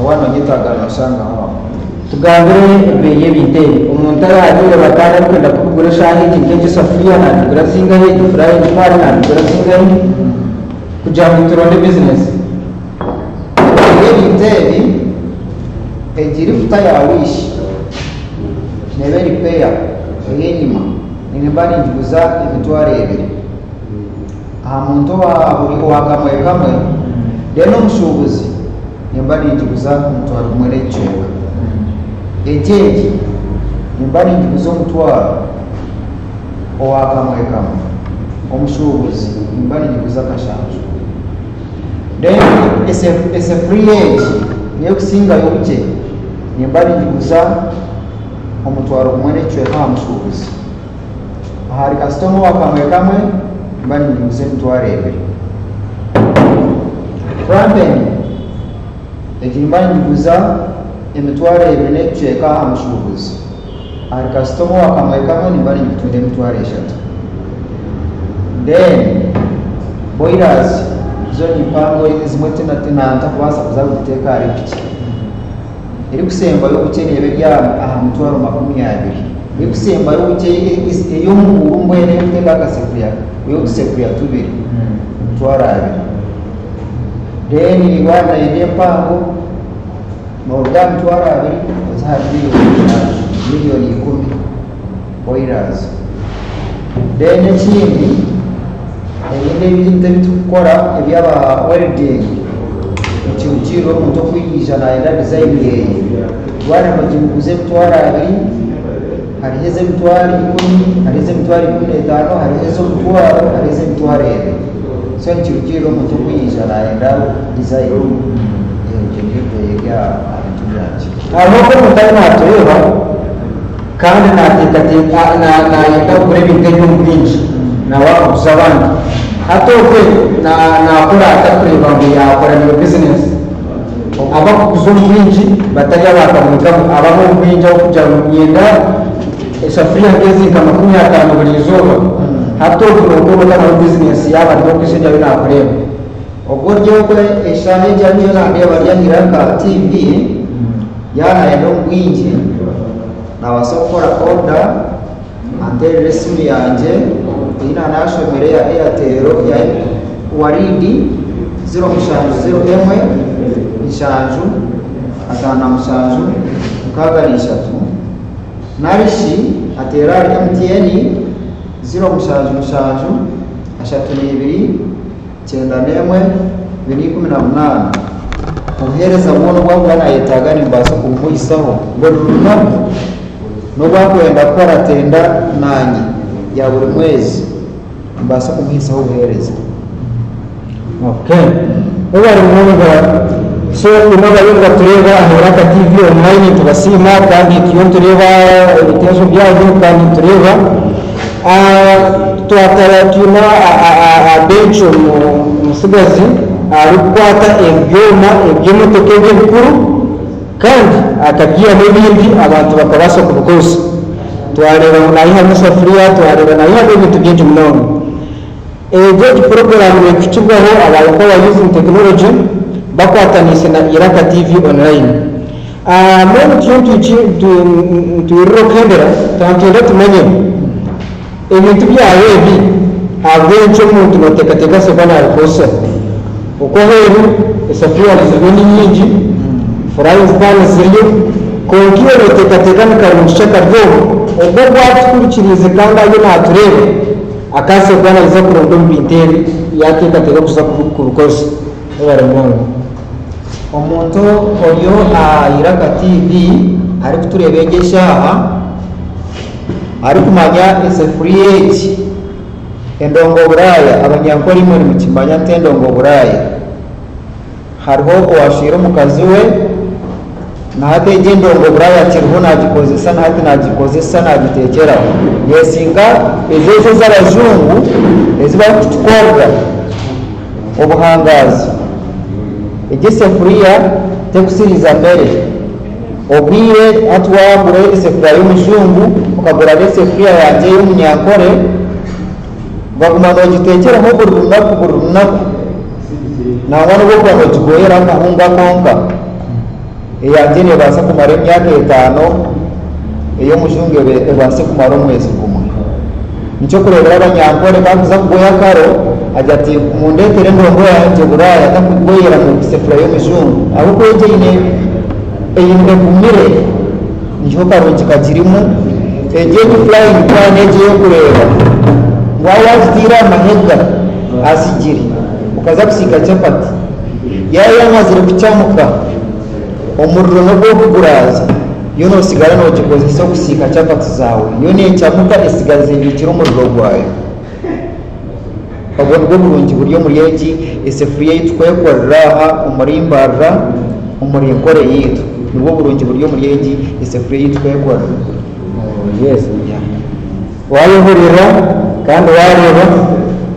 waana nonyetaaga noshanga aho. tugambire ebeeyi y'ebintu ebi omuntu araagireba kandi arikwenda kubigura eshaaha egi nk'egisafuriya nabigura zingahi frying pan nabigura zingahi kugira ngu turonde bizinesi ebintu ebi egiri futa ya wishi nebe ripeya ey'enyima nimba ningiguza emitwaro 2 aha muntu owakamwe kamwe then omushuubuzi nimba ningiguza omutwaro 1 n'ekiceeka ejeegi nimba ningiguza omutwaro owakamwe kamwe omushuubuzi nimba ningiguza 7. Then esefuriya egi niyo kusingayo obukye nimba ningiguza omutwaro 1 n'ekiceeka aha mushuubuzi ahari kasitoma owakamwe kamwe nimba ningiguza emitwaro 2. Frampen egi nimba ningiguza emitwaro 2 n'ekiceeka aha mushuubuzi ahari kasitoma owakamwe kamwe nimba ningitunda emitwaro 3. Then boilers zo nimpango zimwe tinantakubaasa kuza kugiteeka ahari piki erikusembayo obukye nebe byaba aha mitwaro 20 erikusembayo obukye ey'omuguru mbwene erikuteeka akasefuriya ey'otusefuriya 2 emitwaro 2. Then waana yenda empango noruga aha mitwaro 2 oza aha miliyoni 10 boilers. Then ekindi ebintu ebintu ebitukukora ebyaba welding ekirugiro omuntu okwigisha nayenda design yeeye waana bagimiguza emitwaro 2 hari heze mitwari 10 hari heze mitwari 15 hari heze mitwaro hari heze mitwari so nchirukiro mu tukuyisha naenda design ya abaturage ahubwo mutari natureba kandi nayenda kuri bintege byinshi nawakuza abandi atoke nakora atakureba ngo yakora niyo business aba kuzo mwinji batajya bakamurika abamo mwinji wo kujya mu myenda isafuriya ngezi kama 15 buri izuba atoke ngo kama business yaba no kwisenya binakureba ubwo ryo kwe eshane cyane nande baryangira ka TV yana endo mwinji na wasokora order andere resumi yanje ina nashomere ya Airtel ya waridi 0 ishanju atana mushanju mukaganisha tu narishi atera MTN 0 mushanju ashatu ni 2 uhereza mwono bwa na yetagani mbaso kumuisaho ngo runamu no bakwenda kora tenda nanyi ya buri mwezi mbaso kumuisaho uhereza. Okay, ubari mwumva so inoba yumva tureba ahoraka TV online tubasima kandi kiyo tureba ibitezo byaje kandi tureba twatara tuna abencho musigazi arikwata ebyuma tokeje bikuru kandi akagiye n'ibindi abantu bakabasha kubukosa twareba nayiha musafuriya twareba nayiha ibintu byinshi mnono ejo program y'ikicibwaho abantu ba using technology bakwatanise na Iraka TV online mbona kintu tuyirokendera twantenda tumenye ibintu byawe ibi abencho muntu notekateka se bana alikosa uko heru isafuriya ziboni nyingi furayi zitani ziriyo konkiyo notekateka nikarumusha karyobo ubwo bwatukurikirize kandi ayo naturebe akase bwana liza kurondo mbinteri yake kateka kuza kurukosa baramuntu omuntu oyo Iraka TV ari kuturebegesha ari kumanya isafuriya endongo buraya abanyankora imwe mu kimanya tendongo buraya hariho owashira mukazi we nahate gendongo buraya kiriho nagikozesa nahate nagikozesa nagitekera yesinga ezezo z'abazungu eziba kutukorwa obuhangazi igisafuriya tekusiriza mbere obwire atwagure isafuriya y'umuzungu ukagura isafuriya yanjye y'umunyankore baguma nogitekeraho buri runaku nangwa n'ubwo kuba nogigoyera akahunga konka eyanjye nebasa kumara emyaka 5 eyo muzungu ebase kumara omwezi gumwe nicyo kurebera abanyankore bakuza kugoya karo ajya ati mundetere ndongo yanjye buraya atakugoyera mu isafuriya y'umuzungu aho kwegeyine eyinde kumire nicyo karo kikagirimo egiye ni flying plan egiye kureba wawazitira amahega asigiri ukaza kusika capati yaya yamazire kucyamuka umuriro no bwo kuguraza yo no sigara no gikozesa gusika capati zawe yo ne cyamuka isigaze ibikira umuriro gwayo abone bwo burungi buryo muri yeki isafuriya yitwaye korraha umurimbarra umurinkore yitu nibwo burungi buryo muri yeki isafuriya yitwaye korra yes wayihurira kandi wareba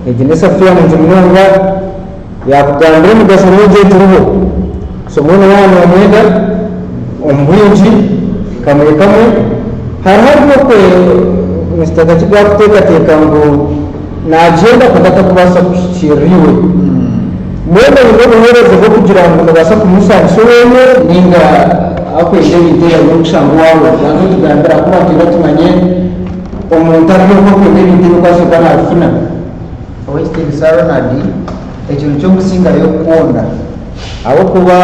igine safuriya mu nzimyonga yakugambira mugaso n'ugiye turiho so mwana wana mwenda umbwinji kamwe hari harimo kwe Mr. Kachiga kutekateka ngo najenda kudata kubasa kushiriwe mwenda ngo muhereze bwo kugira ngo mubasha kumusangisha wewe ninga akwende bitera n'umushango wawe yanzu tugambira ko batira tumanye umuntu ari ko kwende bitera kwaso kana afuna Western Saronadi ekintu cyo gusinga yo kuonda abo kuba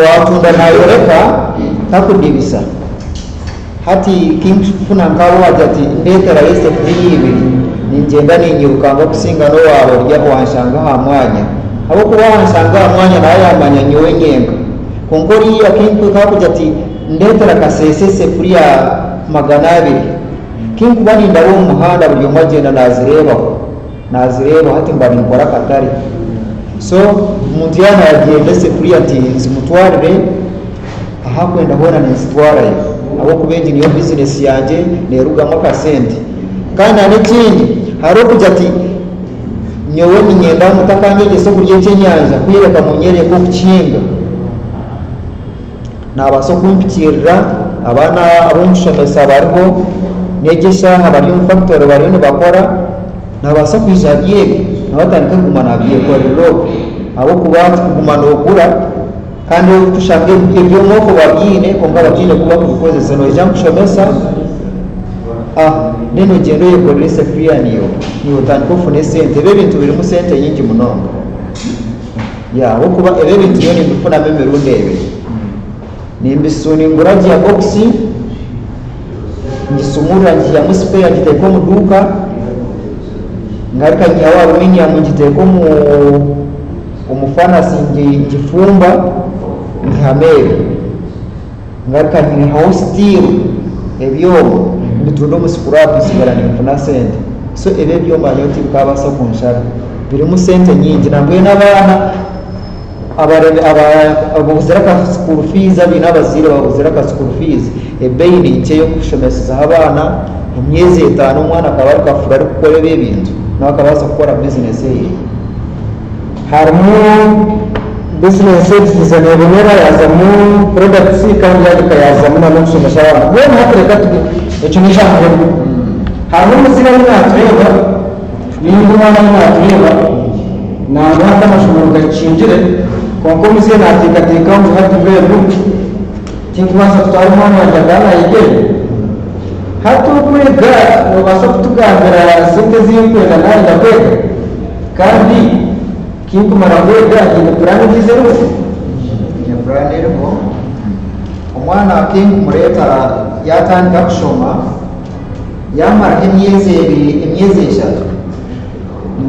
watunda nayo reka takudibisa hati kimfuna ngabo wajati ndetera yese kuri ninjenda ninyirukanga kusinga no wawe rya wanshanga ha mwanya abo kuba wanshanga ha mwanya nayo yamanya nyowe nyenga konkori ya kimfu kakujati ndetera kasese kuri ya 200 kinkuba nindawo omuhanda buli omu agenda nazireba hati mba ninkora akatare so omuntu yana yagenda esefuriya nti nzimutwarire ahakwenda hona nenzitwarayo habwokuba egi niyo bizinesi yange nerugamu akasente kandi n'ekindi hariho kugira ati nyowe ninyenda mutakanyegesa okurya ekyenyanja kwireka munyereko okukihinga nabaasa okumpikirira abaana ab'omushomesa bariho n'egyeshaaha bari omu factory bariyo nibakora nabaasa kwija byege nabatandika kuguma nabyekorero habwokuba kuguma noogura kandi tushanga ebyomwoko babyine konka babyine kuba kubikozesa noija nkushomesa neno genda oyekorera esefuriya niyo otandika ofuna esente ebyo ebintu birimu sente nyingi munonga habwokuba ebyo ebintu niyo nimbifunamu emirundi ebiri nimbisuningura giya bokisi ngisumurira ngiyamu sipeya ngiteeka omu duuka ngarika nyihaho aluminium ngiteeka omufanasi ngifumba ngihamere ngarika nyihaho steel ebyomo mbitunda omu scrap nsigara ninfuna sente so ebyo ebyoma niyo tibikabaasa kunshara birimu sente nyingi nambwene n'abaana abuzira ka school fees abaine abazaire babuzira ka school fees ebeeyi ninkye y'okushomesezaho abaana emyezi 5 omwana akaba arikafura arikukora ebyo ebintu nawe akabaasa kukora bizinesi eye harimu bizinesi egiza nebonera yazamu products kandi yalika yazamu n'okushomesa abaana bwena hakureka ekyo nikyangumu harimu omuziire ahu natureba ninga omwana ahu natureba namuhata amashomero gakingire konka omuziire nateekateekaho ngu hati mbwenu tinkubaasa kutwara omwana wangye aganayige hati okwega nobaasa kutugambira sente zinkwenda nayenda kwega kandi kinkumara kwega nyine purani gizeho purani eriho omwana kinkumureeta yatandika kushoma yamaraho emyezi 3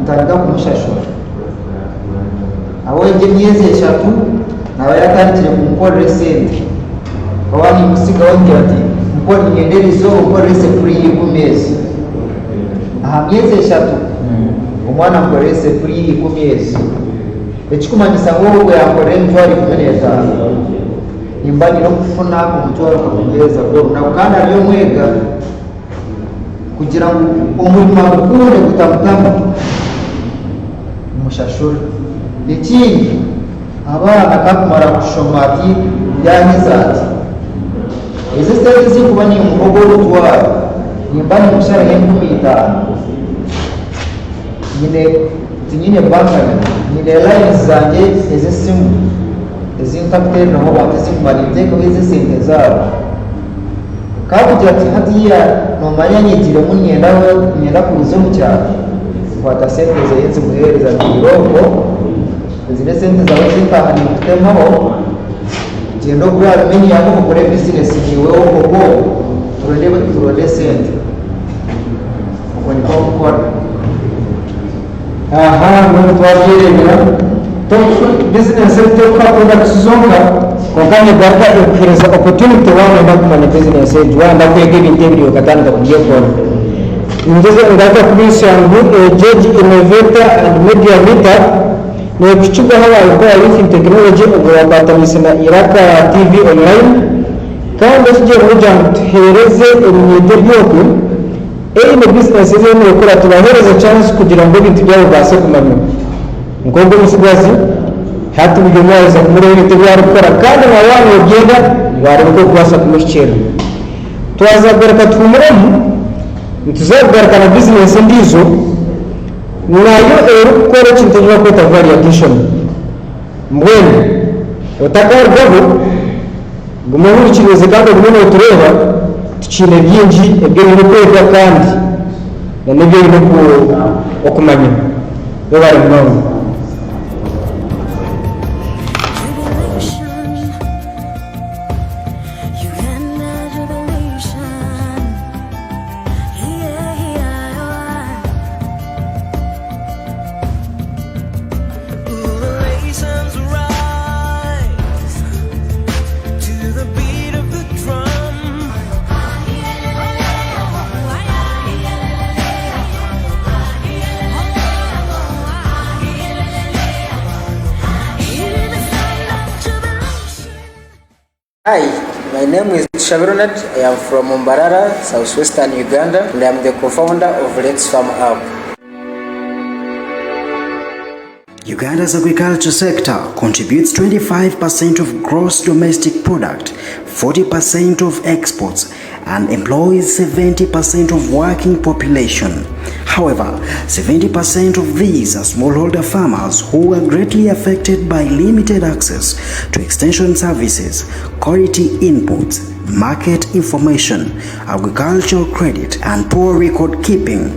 ntandika kumushashura aho egyo emyezi 3 nawe yatandikire kumukorera esente oba nimusigaho ngira ati nyendereza omukorera esefuriya 10 aha myezi 3 omwana amukorera esefuriya 10 ekikumanyisa ngu ogwe yakorera emitwaro 15 nimba nyina okufuna omutwaro 10 gw'olunaku kandi ariyo mwega kugira ngu omurimo agukunde gutamutamu mushashura ekindi abaana kakumara kushoma ati yanyiza ati ezi sente zikuba nimuhogo olutwaro nimba nimushara 15 nyine bankana nyine lines zange ezisimu ezintakutereraho bantu ezikumara nteekaho ezi sente zaabo kakugira ati hatiya nomanya nyigiremu nyenda kuza omu kyaro kwata sente zeye nzimuheereza ntirongo ezine sente zawe zitaha nimutemaho genda ogura aluminium okore bizinesi niwe ogogo turonde sente okwo niko okukora none twabyerebera bizinesi eritoka products zonka konka nigaruka ekuhereza opportunity wawenda kumanya bizinesi egi wenda kwega ebintu ebiri okatandika kubyekora ngaruka kubisa ngu George Innovator and Media Meetup nekukigaho abaliko EYIT in Technology ubwo bakwatamise na Iraka TV online kandi tugiye kugira ngo tuhereze emyete byoko eyine bizinesi zirimo gukora tubahereza chance kugira ngo ibintu byabo base kumanya ngogo musigazi hati bigemwaza kumurebe ibintu byabo gukora kandi nabantu bagenda bari bwo kubasa kumushyira twazagaruka twumuremo ntuzagaruka na bizinesi ndizo nayo gukora ikintu cyo kwita value addition mbwene utakarwaho gumuri kibuze kandi gumuri tureba tukine byinji ebyo biri kwega kandi n'ibyo biri okumanya bari mwangu Hi, my name is Shabironat. I am from Mbarara, southwestern Uganda, and I am the co-founder of Let's Farm Up. Uganda's agriculture sector contributes 25% of gross domestic product, 40% of exports, and employs 70% of working population. However, 70% of these are smallholder farmers who are greatly affected by limited access to extension services, quality inputs, market information, agricultural credit, and poor record keeping,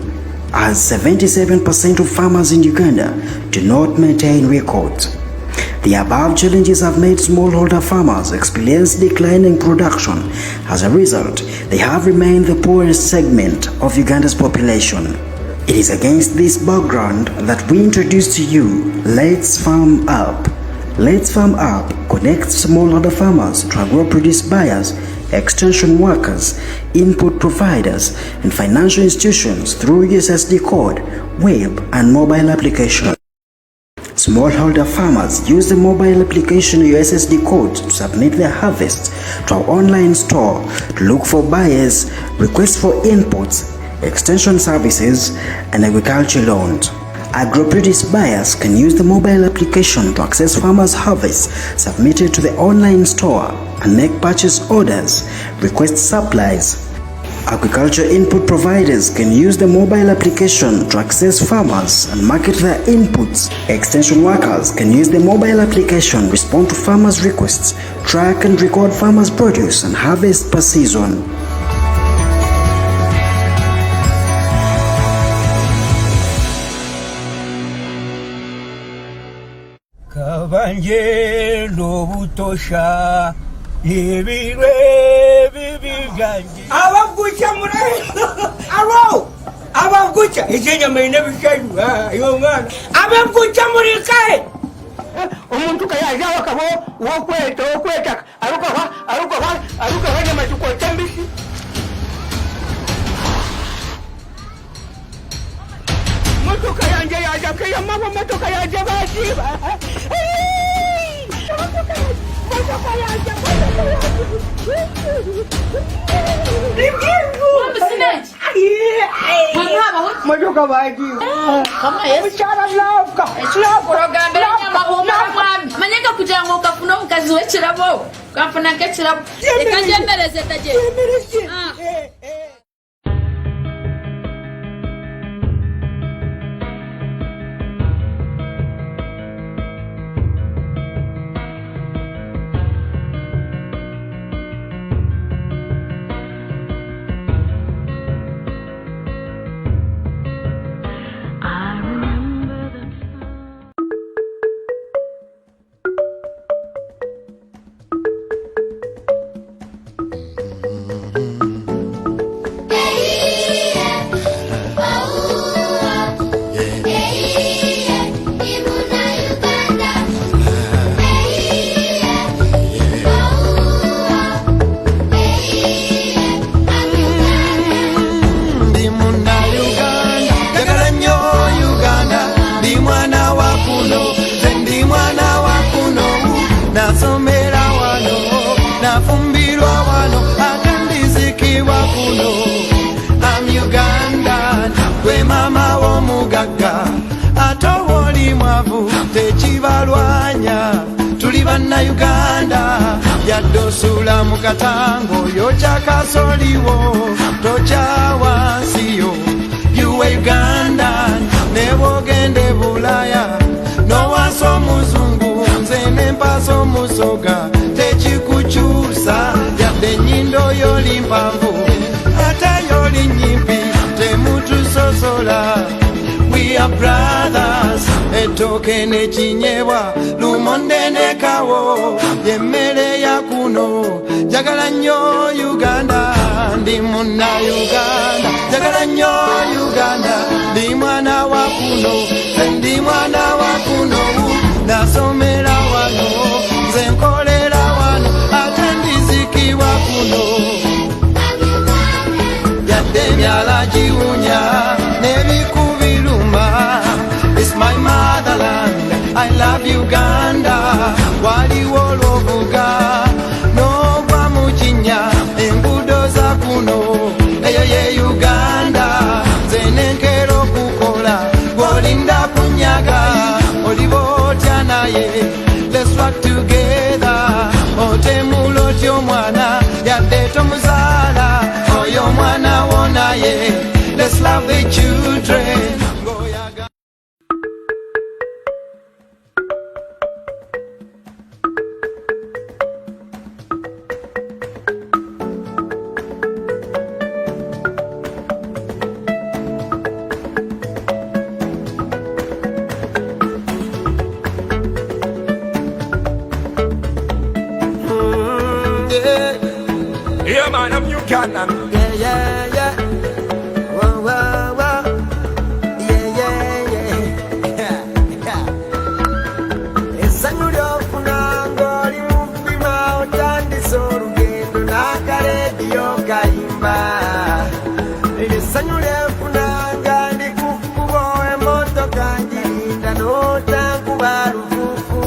as 77% of farmers in Uganda do not maintain records. The above challenges have made smallholder farmers experience declining production. As a result, they have remained the poorest segment of Uganda's population. It is against this background that we introduce to you Let's Farm Up. Let's Farm Up connects smallholder farmers to agro-produce buyers, extension workers, input providers, and financial institutions through USSD code, web, and mobile application. Smallholder farmers use the mobile application USSD code to submit their harvests to our online store to look for buyers, request for inputs, extension services, and agriculture loans. Agro-produce buyers can use the mobile application to access farmers' harvests submitted to the online store and make purchase orders, request supplies. Agriculture input providers can use the mobile application to access farmers and market their inputs. Extension workers can use the mobile application, respond to farmers' requests, track and record farmers' produce and harvest per season. Kabanje lobutosha ibirwe bibiganje abagucha mure aro abagucha ijeje mene bishayu yo mwana abagucha muri kai umuntu kayaje wakabo wokweta aruka nyama tuko tambisi motoka yanje yaje kaya mama motoka yaje bajiba motoka baji kama yesara lauka kurogambira nyamahoma mwami manyega kujango ukafuna ukazi wekirabo ukafuna nkekirabo ikajemereze taje Uganda yadosula mukatango yochakasoliwo tochawansiyo yuwe Uganda nebogende bulaya nowaso muzungu nze nempaso musoga techikuchusa yadde nyindo yoli mpanvu ate yoli nyimpi temutusosola. We are brothers, etoke ne chinyebwa, lumonde ne kawo, yemmere ya kuno, jagala nnyo Uganda, ndi munna Uganda, jagala nnyo Uganda, ndi mwana wa kuno, ndi mwana wa kuno, nasomera wano, nze nkolera wano, ate ndizikibwa kuno, yadde emyala giwunya, it's my motherland, I love Uganda, wali wolobuga, no back together. Otemulo tyomwana yadde tomuzaala oyo mwana wona ye. Let's love the children. Yeah, man, I'm Ugandan. Yeah, yeah, yeah. Whoa, whoa, whoa. Yeah, yeah, yeah. Essanyu ly'ofunanga oli mu ppima otandise olugendo n'akaleediyo kayimba. Essanyu lyefunanga ndi ku kkubo emmotoka ngirinda n'otankuba lufuufu.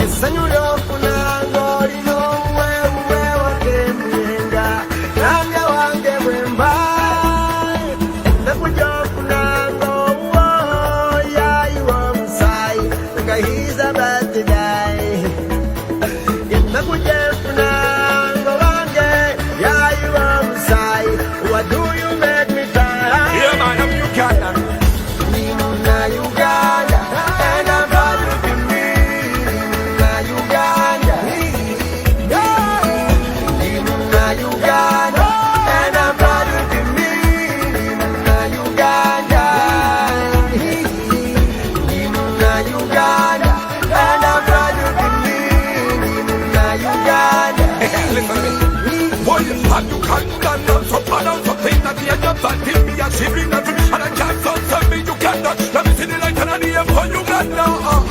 Essanyu ly'ofunanga oli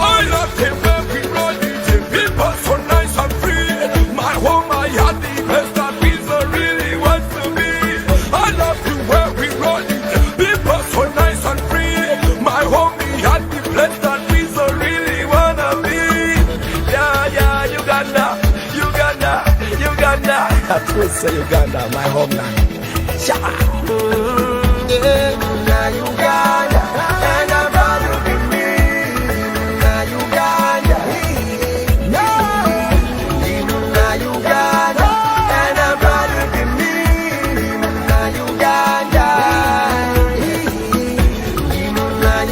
I love it when we run it. People so nice and free. My home, my heart, the place that people really want to be. I love you when we run it. People so nice and free. My home, my heart, the place that people really wanna be. Yeah, yeah, Uganda, Uganda, Uganda. I twist say Uganda, my homeland. Yeah, Uganda, and I'm proud to be me. Uganda, Uganda, and I'm proud to be me. Uganda,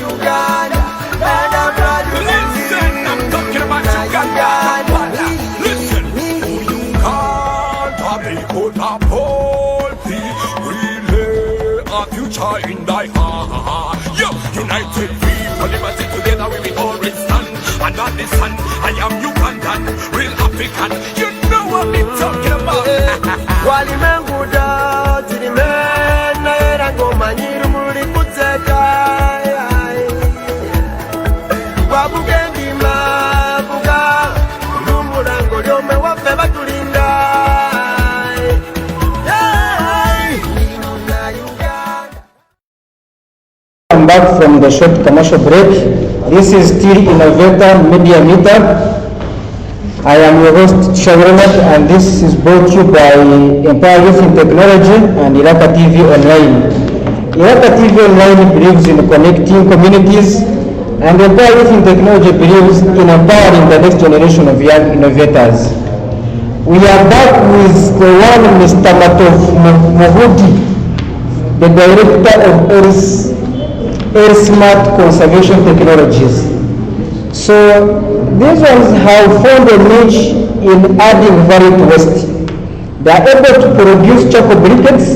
Uganda, and I'm proud to be me. Listen, I'm talking about Uganda. Listen, Uganda, they could uphold thee. Really, a future in thy heart. Yo, united people, liberty together, we will always stand. And on the sun, I am Ugandan, real African. You know what I'm talking about. Walimenguda, tirimena, erango manyiru muri kuteka. Wabugendi mabuga, lumurango lyome wafe batulinda. I'm back from the short commercial break. This is still Innovator Media Meetup. I am your host, Sharonat, and this is brought to you by Empower Youth in Technology and Iraka TV Online. Iraka TV Online believes in connecting communities, and Empower Youth in Technology believes in empowering the next generation of young innovators. We are back with the one Mr. Matov Mohudi, the director of Air Smart Conservation Technologies. So these ones have found a niche in adding value to waste. They are able to produce charcoal briquettes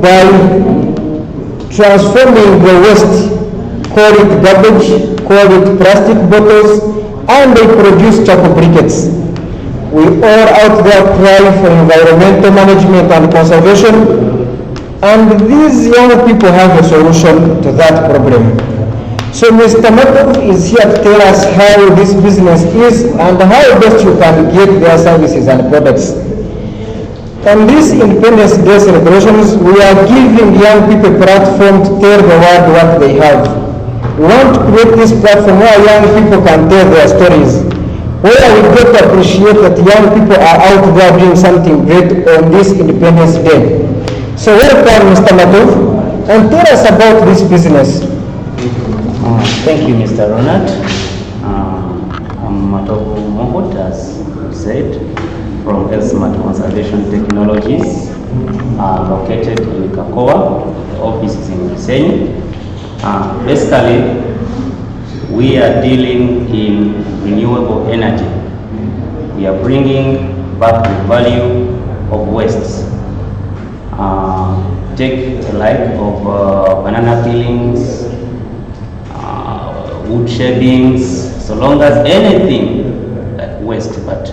by transforming the waste, call it garbage, call it plastic bottles, and they produce charcoal briquettes. We all out there cry for environmental management and conservation, and these young people have a solution to that problem. So Mr. Matov is here to tell us how this business is and how best you can get their services and products. On these Independence Day celebrations, we are giving young people a platform to tell the world what they have. We want to create this platform where young people can tell their stories, where we get to appreciate that young people are out there doing something great on this Independence Day. So welcome, Mr. Matov, and tell us about this business. Thank you, Mr. Ronald. Matovu Mohot, as you said, from Smart Conservation Technologies, located in Kakoa. The office is in Gisenyi. Basically, we are dealing in renewable energy. We are bringing back the value of wastes. Take the like of banana peelings, wood shavings, so long as anything like waste, but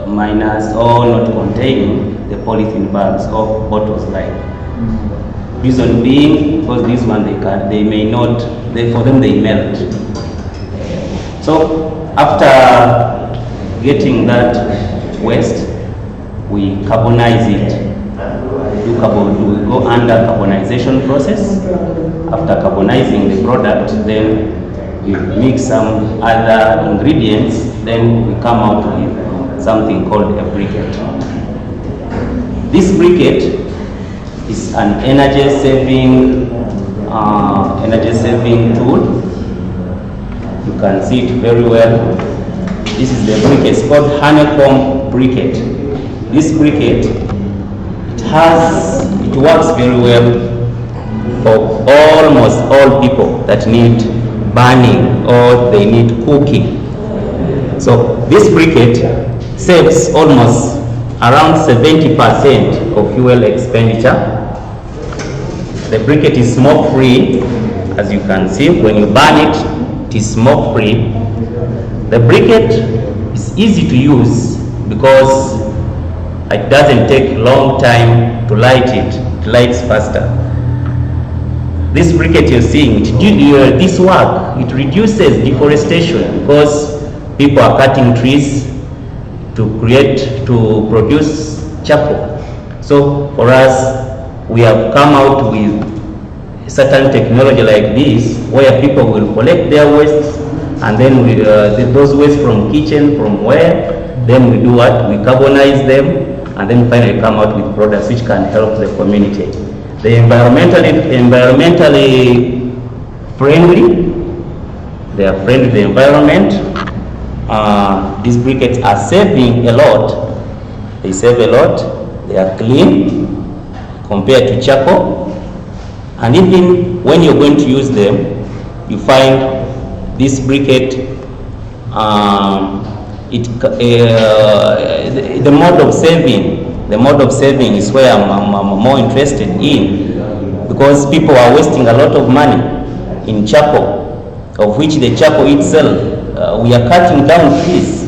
minus or not containing the polythene bags or bottles like. Reason being, because this one they may not, for them they melt. So after getting that waste, we carbonize it. We go under carbonization process. After carbonizing the product, then we mix some other ingredients, then we come out with something called a briquette. This briquette is an energy saving tool. You can see it very well. This is the briquette. It's called honeycomb briquette. This briquette, it works very well for almost all people that need burning or they need cooking. So this briquette saves almost around 70% of fuel expenditure. The briquette is smoke free, as you can see. When you burn it, it is smoke free. The briquette is easy to use because it doesn't take long time to light it. It lights faster. This briquette you're seeing, this work, it reduces deforestation because people are cutting trees to produce charcoal. So for us, we have come out with certain technology like this, where people will collect their waste, and then those waste from kitchen, from where, then we do what? We carbonize them, and then finally come out with products which can help the community. They are environmentally friendly. They are friendly to the environment. These briquettes are saving a lot. They save a lot. They are clean compared to charcoal. And even when you're going to use them, you find this briquette, the mode of saving is where I'm more interested in, because people are wasting a lot of money in charcoal, of which the charcoal itself, we are cutting down trees.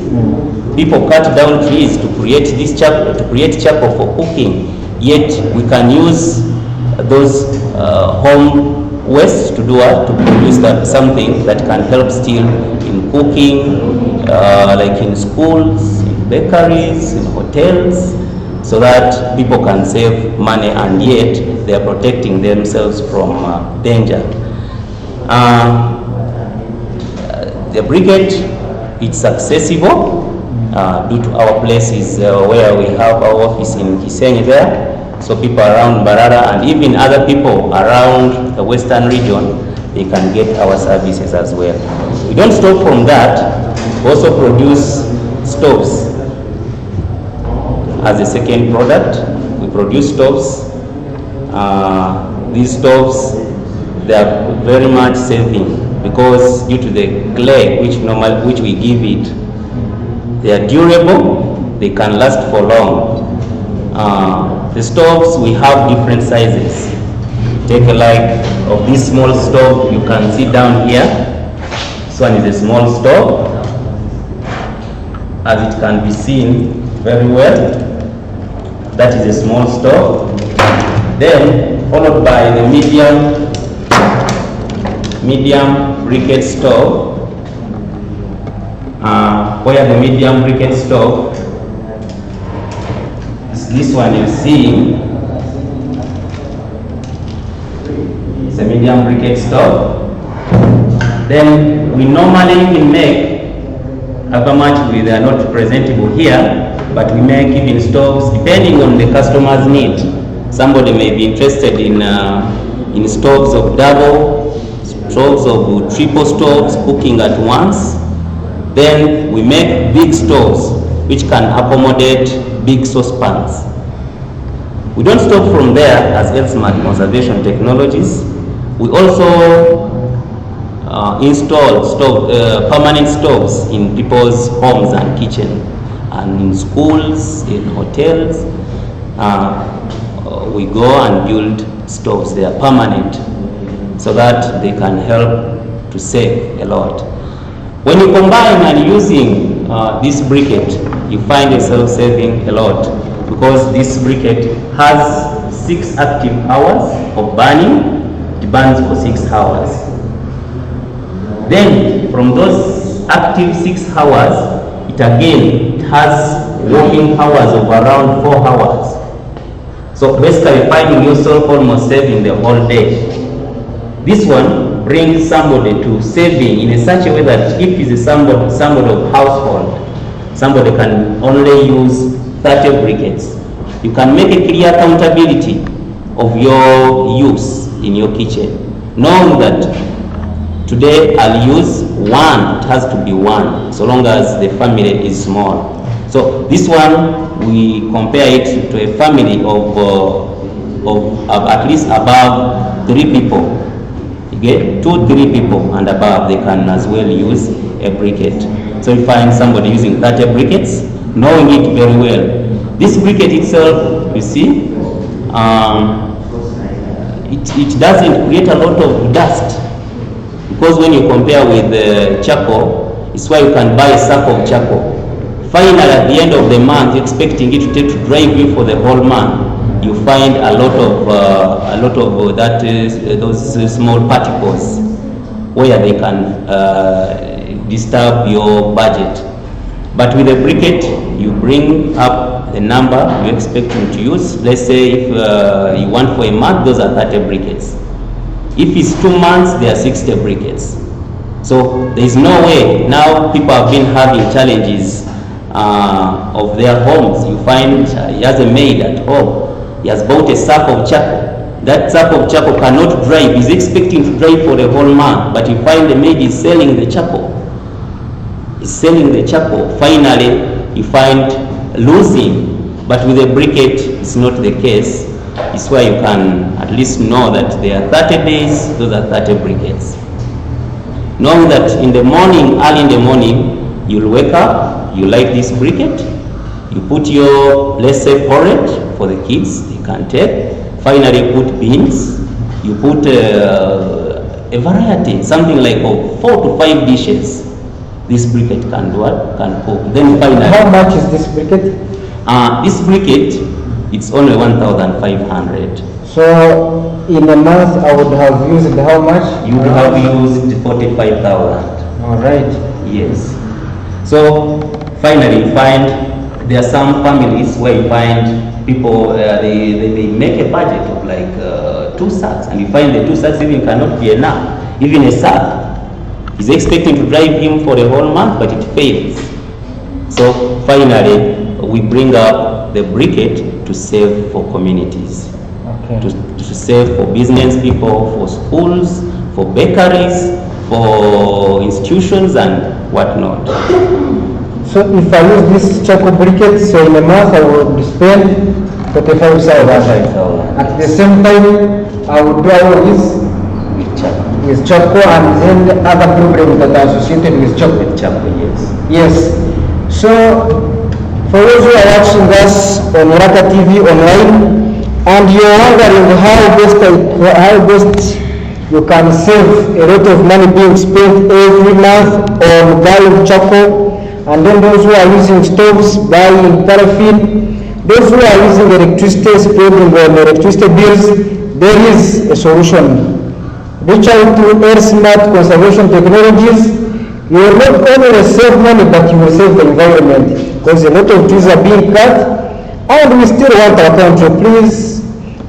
People cut down trees to create this charcoal, to create charcoal for cooking, yet we can use those home waste to do what? To produce something that can help still in cooking, like in schools, in bakeries, in hotels, so that people can save money and yet they are protecting themselves from danger. The briquette, it's accessible due to our places where we have our office in Gisenyi there. So people around Mbarara and even other people around the western region, they can get our services as well. We don't stop from that. We also produce stoves as a second product. We produce stoves. These stoves, they are very much saving because due to the clay which we give it, they are durable. They can last for long. The stoves, we have different sizes. Take a like of this small stove you can see down here. This one is a small stove, as it can be seen very well. That is a small stove. Then followed by the medium briquette stove, where the medium briquette stove, this one you see, it's a medium briquette stove. Then we normally even make, however much they are not presentable here, but we make even stoves depending on the customer's need. Somebody may be interested in stoves of double, stoves of triple stoves, cooking at once. Then we make big stoves which can accommodate big saucepans. We don't stop from there as smart conservation technologies. We also install permanent stoves in people's homes and kitchen, and in schools, in hotels. We go and build stoves. They are permanent so that they can help to save a lot. When you combine and using this briquette, you find yourself saving a lot, because this briquette has 6 active hours of burning. It burns for 6 hours. Then from those active 6 hours, it has working hours of around 4 hours. So basically finding yourself almost saving the whole day. This one brings somebody to saving in a such a way that if it's somebody of household, somebody can only use 30 briquettes. You can make a clear accountability of your use in your kitchen, knowing that today I'll use 1, it has to be 1, so long as the family is small. So this one, we compare it to a family of at least above 3 people. You get 2-3 people and above, they can as well use a briquette. So you find somebody using 30 briquettes, knowing it very well. This briquette itself, you see, it doesn't create a lot of dust, because when you compare with charcoal, it's why you can buy a sack of charcoal. Finally, at the end of the month, expecting it to drive you for the whole month, you find a lot of those small particles where they can disturb your budget. But with a briquette, you bring up the number you're expecting to use. Let's say if you want for a month, those are 30 briquettes. If it's 2 months, there are 60 briquettes. So there is no way. Now people have been having challenges of their homes. You find he has a maid at home. He has bought a sack of charcoal. That sack of charcoal cannot drive. He's expecting to drive for the whole month, but you find the maid is selling the charcoal. He's selling the charcoal. Finally, you find losing. But with a briquette, it's not the case. It's where you can at least know that there are 30 days, those are 30 briquettes. Knowing that in the morning, early in the morning, you'll wake up, you light this briquette, you put your, let's say, porridge for the kids, they can take. Finally, you put beans, you put a variety, something like 4 to 5 dishes. This briquette can do what? Can cook. Then finally, how much is this briquette? This briquette, it's only 1,500. So in a month I would have used how much? You would have used 45,000. All right. Yes. So finally, you find there are some families where you find people they make a budget of like 2 sacks, and you find the 2 sacks even cannot be enough. Even a sack is expecting to drive him for the whole month, but it fails. So finally, we bring up the briquette to save for communities, okay. to save for business people, for schools, for bakeries, for institutions and whatnot. So if I use this charcoal briquette, so in a month I would spend 45,000. At the same time, I would do all this with charcoal and then other problems that are associated with charcoal. With charcoal, yes. Yes. So for those who are watching us on Mbarara TV online, and you're wondering how best you can save a lot of money being spent every month on buying charcoal, and then those who are using stoves, buying paraffin, those who are using electricity, spending on electricity bills, there is a solution. Reach out to smart conservation technologies. You will not only save money, but you will save the environment, because a lot of trees are being cut, and we still want our country. Please,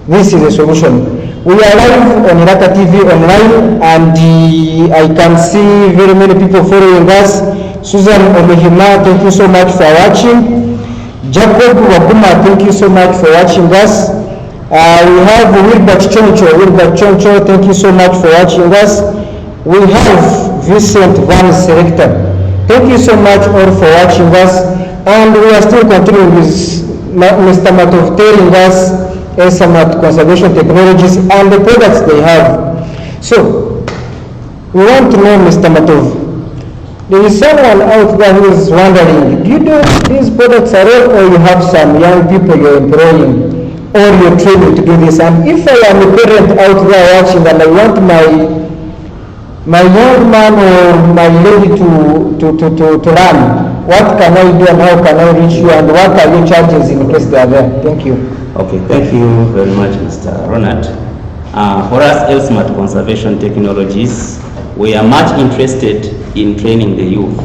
this is a solution. We are live on Mbarara TV online, and I can see very many people following us. Susan Omehima, thank you so much for watching. Jacob Waguma, thank you so much for watching us. We have Wilbert Choncho, thank you so much for watching us. We have Vincent Van Selector, Thank you so much all for watching us, and we are still continuing with Mr. Matov telling us SMAT conservation technologies and the products they have. So, we want to know, Mr. Matov, there is someone out there who is wondering, do you do these products at all, or you have some young people you're employing or you're training to do this? And if I am a parent out there watching and I want my young man or my lady to learn, what can I do and how can I reach you, and what are your charges in case they are there? Thank you. Okay, thank you very much, Mr. Ronald. For us, SMAT Conservation Technologies, we are much interested in training the youth,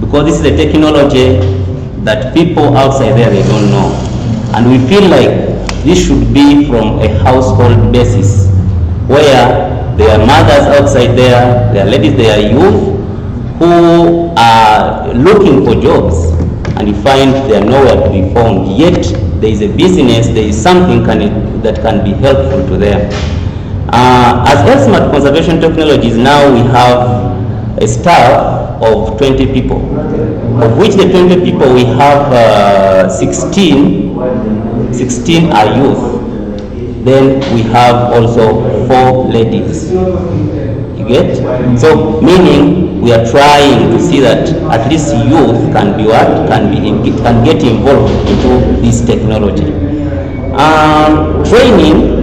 because this is a technology that people outside there, they don't know. And we feel like this should be from a household basis, where there are mothers outside there, there are ladies, there are youth who are looking for jobs, and you find they are nowhere to be found, yet there is a business, there is something that can be helpful to them. As SMAT Conservation Technologies, now we have a staff of 20 people, of which the 20 people we have 16 are youth. Then we have also 4 ladies. You get? So meaning we are trying to see that at least youth can be what? Can get involved into this technology. Training,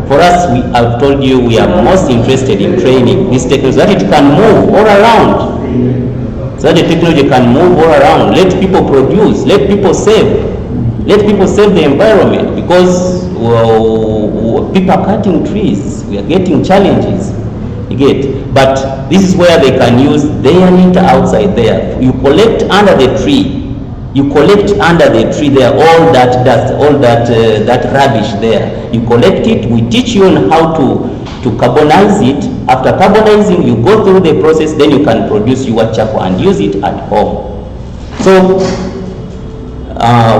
for us, I've told you we are most interested in training this technology, so that it can move all around. So that the technology can move all around. Let people produce, let people save. Let people save the environment, because people are cutting trees. We are getting challenges. You get? But this is where they can use their litter outside there. You collect under the tree. You collect under the tree there all that dust, all that rubbish there. You collect it. We teach you on how to carbonize it. After carbonizing, you go through the process. Then you can produce your charcoal and use it at home. So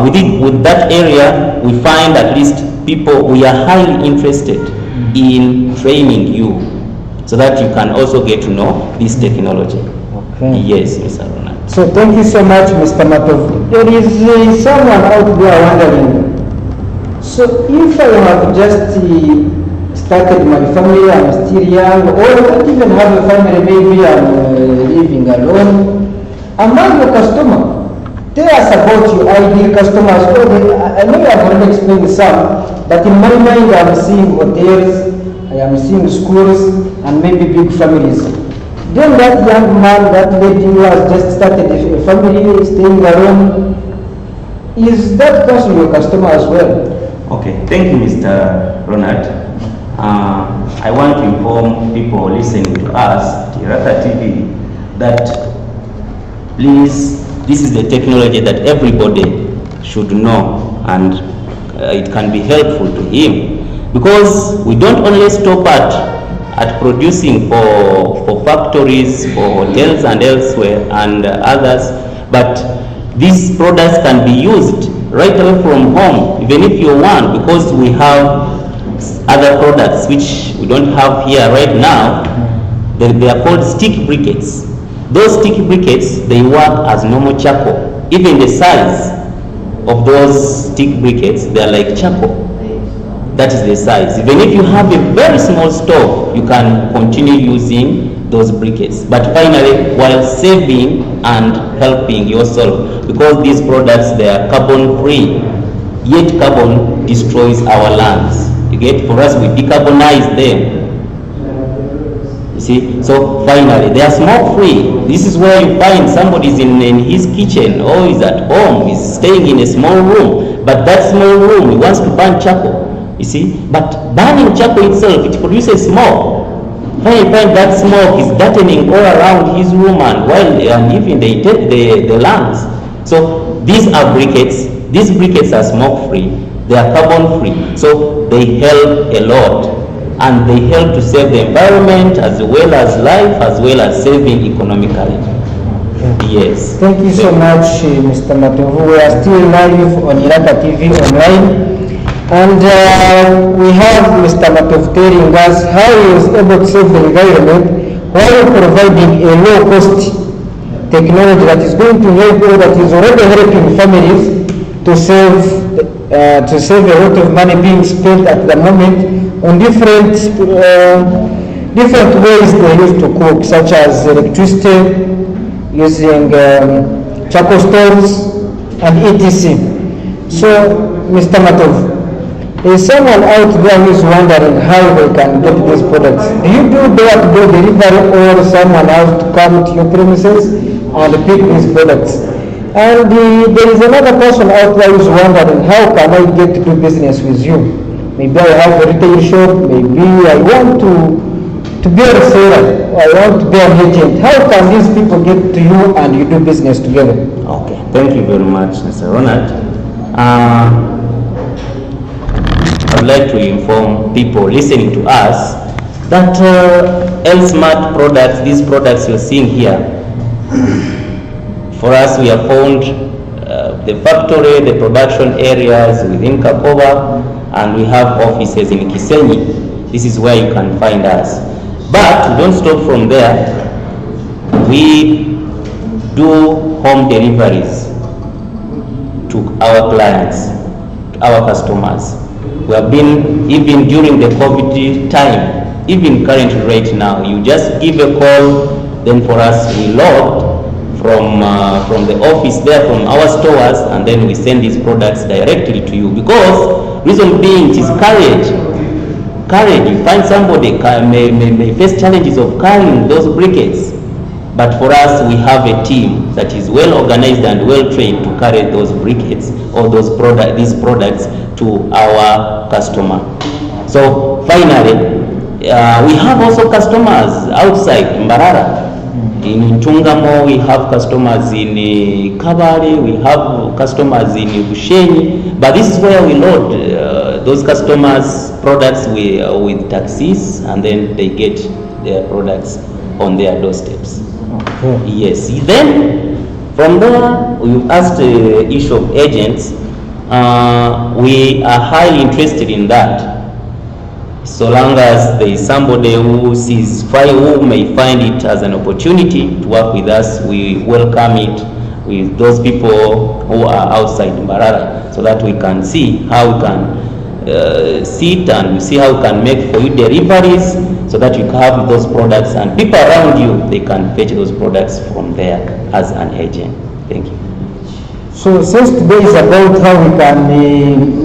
with that area, we find at least people, we are highly interested in training you, so that you can also get to know this technology. Okay. Yes, Mr. Ronald. So thank you so much, Mr. Matov. There is someone out there wondering, so if I have just started my family, I'm still young, or I don't even have a family, maybe I'm living alone, am I your customer? Tell us about your ideal customers. I know you have already explained some, but in my mind I'm seeing hotels, I am seeing schools, and maybe big families. Then that young man, that lady who has just started a family, staying alone, is that person your customer as well? Okay, thank you, Mr. Ronald. I want to inform people listening to us, Tiraka TV, that please, this is the technology that everybody should know, and it can be helpful to him, because we don't only stop at producing for factories, for hotels and elsewhere and others, but these products can be used right away from home, even if you want, because we have other products which we don't have here right now. They are called stick briquettes. Those stick briquettes, they work as normal charcoal. Even the size of those stick briquettes, they are like charcoal. That is the size. Even if you have a very small stove, you can continue using those briquettes. But finally, while saving and helping yourself, because these products, they are carbon free, yet carbon destroys our lands. You get? For us, we decarbonize them. You see? So finally, they are smoke free. This is where you find somebody's in his kitchen, or is at home, is staying in a small room, but that small room, he wants to burn charcoal. You see, but burning charcoal itself, it produces smoke. When you find that smoke is darkening all around his room, and even they take the lungs. So these are briquettes. These briquettes are smoke free. They are carbon free. So they help a lot, and they help to save the environment as well as life, as well as saving economically. Yes. Thank you so much, Mr. Matovu. We are still live on Iraka TV online. And we have Mr. Matov telling us how he was able to save the environment while providing a low-cost technology that is going to help, or that is already helping families to save a lot of money being spent at the moment on different ways they use to cook, such as electricity, using charcoal stoves, and etc. So, Mr. Matov, is someone out there who is wondering how they can get these products? Do you do door-to-door delivery, or someone has to come to your premises and pick these products? And there is another person out there who is wondering, how can I get to do business with you? Maybe I have a retail shop, maybe I want to be a reseller, I want to be an agent. How can these people get to you and you do business together? Okay, thank you very much, Mr. Ronald. I would like to inform people listening to us that L-Smart products, these products you're seeing here, for us we have found the factory, the production areas within Kakova, and we have offices in Kisenyi. This is where you can find us. But we don't stop from there. We do home deliveries to our clients, to our customers. We have been, even during the COVID time, even currently right now, you just give a call, then for us we load from the office there, from our stores, and then we send these products directly to you. Because reason being, it is courage. You find somebody may face challenges of carrying those briquettes, but for us we have a team that is well organized and well trained to carry those briquettes or these products to our customer. So finally, we have also customers outside Mbarara. In Chungamo, we have customers in Kabale, we have customers in Bushenyi, but this is where we load those customers' products with taxis, and then they get their products on their doorsteps. Okay. Yes. Then from there, we asked the issue of agents. We are highly interested in that. So long as there is somebody who may find it as an opportunity to work with us, we welcome it with those people who are outside Mbarara, so that we can see how we can sit and see how we can make for you deliveries, so that you can have those products and people around you, they can fetch those products from there as an agent. Thank you. So since today is about how we can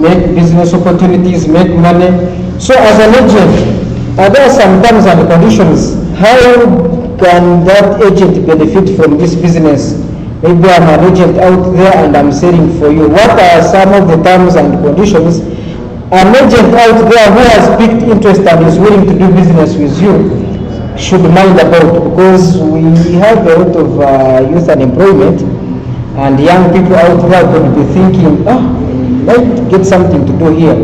make business opportunities, make money, so as an agent, are there some terms and conditions? How can that agent benefit from this business? Maybe I'm an agent out there and I'm selling for you. What are some of the terms and conditions an agent out there who has picked interest and is willing to do business with you should mind about? Because we have a lot of youth unemployment, and young people out there could be thinking, let's get something to do here.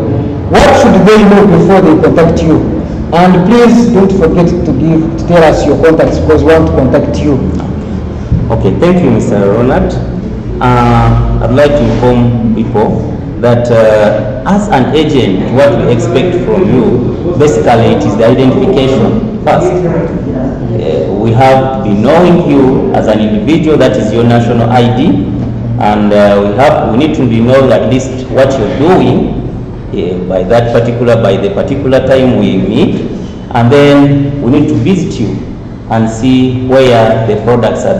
What should they know before they contact you? And please don't forget to tell us your contacts, because we want to contact you. Okay, thank you, Mr. Ronald. I'd like to inform people that as an agent, what we expect from you, basically it is the identification first. We have to be knowing you as an individual, that is your national ID, and we need to be knowing at least what you're doing by the particular time we meet, and then we need to visit you and see where the products are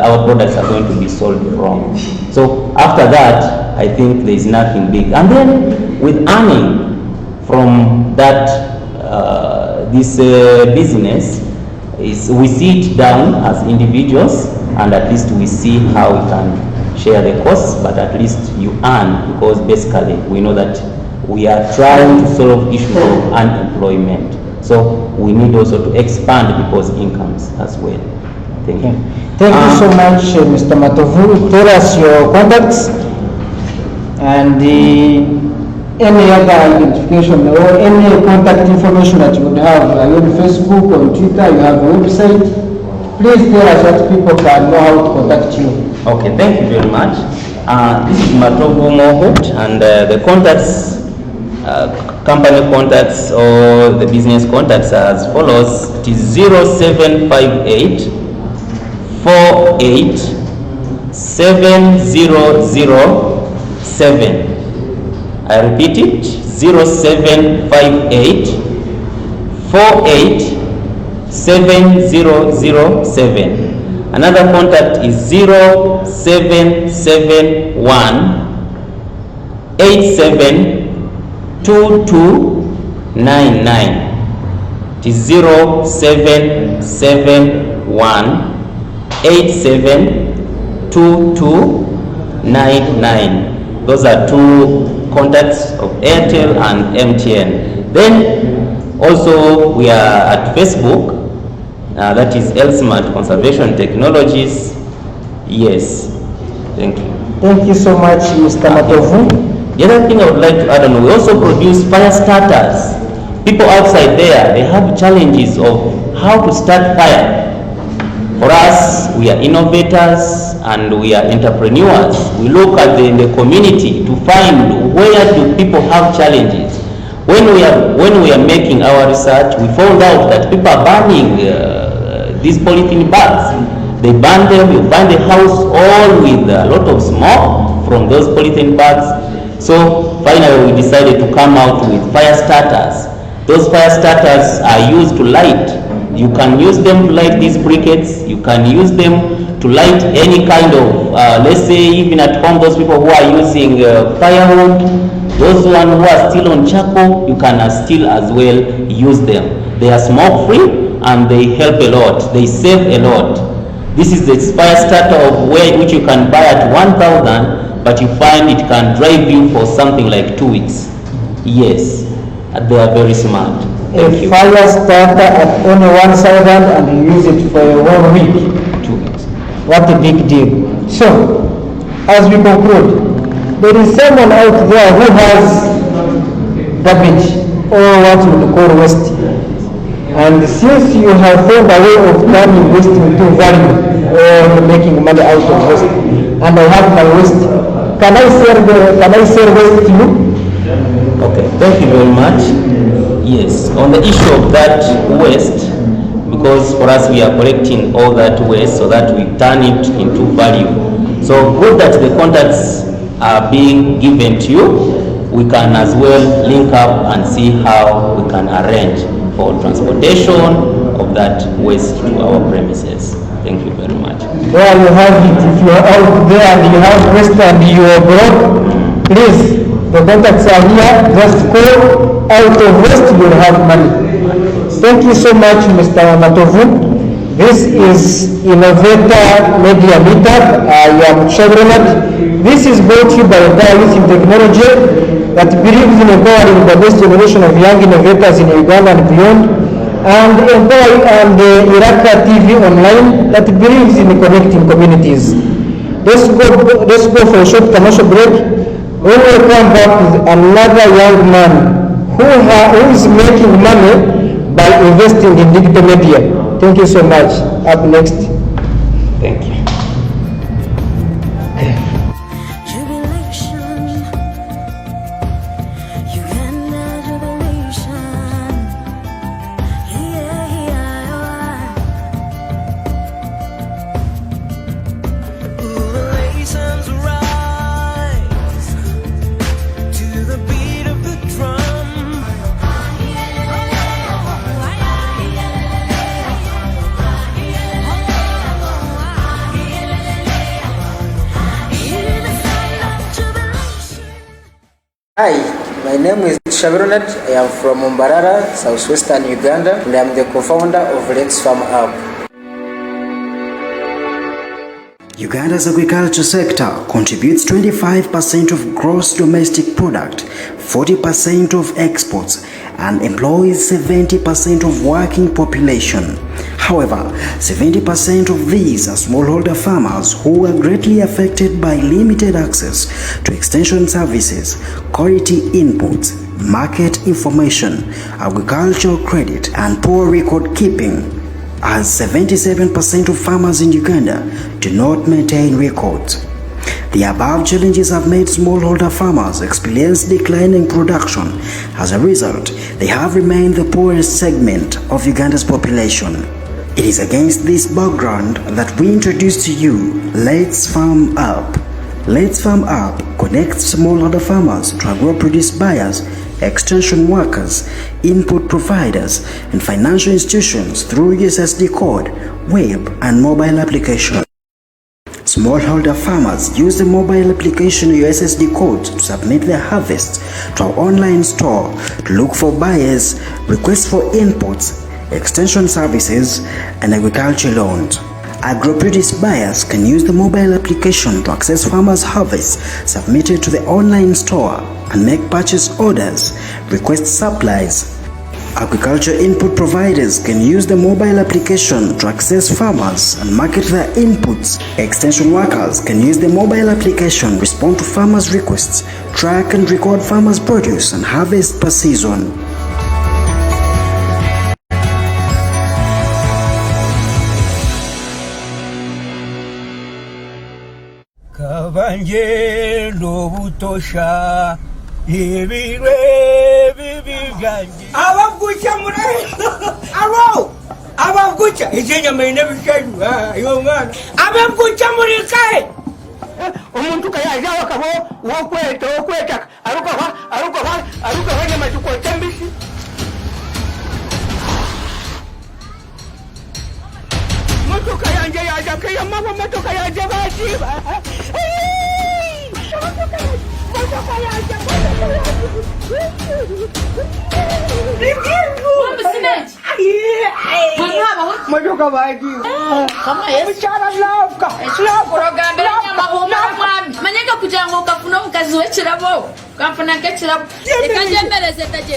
our products are going to be sold from. So after that, I think there is nothing big. And then with earning from that this business, we sit down as individuals, and at least we see how we can share the costs, but at least you earn, because basically we know that we are trying to solve issues of unemployment. So we need also to expand people's incomes as well. Thank you. Thank you so much, Mr. Matovu. Tell us your contacts and any other identification or any contact information that you would have. Are you on Facebook, on Twitter, you have a website? Please tell us what people can know how to contact you. Okay, thank you very much. This is Matovu Mohut, and the contacts, company contacts or the business contacts are as follows. It is 0758 07587007. I repeat it, 0758487007. Another contact is 0771872299. It is 0771872299. Those are two contacts of Airtel and MTN. Then also we are at Facebook, that is Elsmart Conservation Technologies. Yes, thank you. Thank you so much, Mr. Matovu. The other thing I would like to add on, we also produce fire starters. People outside there, they have challenges of how to start fire. For us, we are innovators and we are entrepreneurs. We look at the community to find where do people have challenges. When we are making our research, we found out that people are burning these polythene bags. They burn them, you find the house all with a lot of smoke from those polythene bags. So finally we decided to come out with fire starters. Those fire starters are used to light. You can use them to light these briquettes. You can use them to light any kind of, let's say even at home, those people who are using firewood, those ones who are still on charcoal, you can still as well use them. They are smoke free and they help a lot. They save a lot. This is the fire starter of which you can buy at 1,000, but you find it can drive you for something like 2 weeks. Yes, they are very smart. Thank you. Fire starter at only 1,000 and you use it for 1 week. 2 weeks. What a big deal. So, as we conclude, there is someone out there who has garbage or what we would call waste. And since you have found a way of turning waste into value or making money out of waste, and I have my waste, can I sell waste to you? Okay, thank you very much. Yes, on the issue of that waste, because for us we are collecting all that waste so that we turn it into value. So good that the contacts are being given to you. We can as well link up and see how we can arrange for transportation of that waste to our premises. Thank you very much. There you have it. If you are out there and you have waste and you are broke, please, the contacts are here. Just call. Out of waste, you will have money. Thank you so much, Mr. Matovu. This is Innovator Media Meetup. I am Chevrolet. This is brought to you by EYIT in Technology that believes in empowering the best generation of young innovators in Uganda and beyond, and Iraka TV Online that believes in connecting communities. Let's go for a short commercial break. When we come back with another young man who is making money by investing in digital media. Thank you so much. Up next. Thank you. Hi, my name is Shabronet. I am from Mbarara, southwestern Uganda, and I am the co-founder of Let's Farm App. Uganda's agriculture sector contributes 25% of gross domestic product, 40% of exports, and employs 70% of working population. However, 70% of these are smallholder farmers who are greatly affected by limited access to extension services, quality inputs, market information, agricultural credit, and poor record keeping, as 77% of farmers in Uganda do not maintain records. The above challenges have made smallholder farmers experience declining production. As a result, they have remained the poorest segment of Uganda's population. It is against this background that we introduce to you Let's Farm Up. Let's Farm Up connects smallholder farmers to agro-produce buyers, extension workers, input providers, and financial institutions through USSD code, web, and mobile application. Smallholder farmers use the mobile application USSD code to submit their harvests to our online store to look for buyers, request for inputs, extension services, and agriculture loans. Agro-produce buyers can use the mobile application to access farmers' harvests submitted to the online store and make purchase orders, request supplies. Agriculture input providers can use the mobile application to access farmers and market their inputs. Extension workers can use the mobile application, respond to farmers' requests, track and record farmers' produce and harvest per season. Kavangelo butosha ibirwe bibiganje abagucha mure aro abagucha ijenya mene bishayu yo ngana abagucha muri kai umuntu kayaja wakabo wokweta aruka nyama tuko tambisi motoka yanje yaja kaya mama motoka yanje bajiba motoka bajiba kama yesu chara lavka Kurogambira nyamahuma mwami manyega kujango ukafuna mukazi w'ekirabo ukafuna nk'ekirabo reka njemereze taje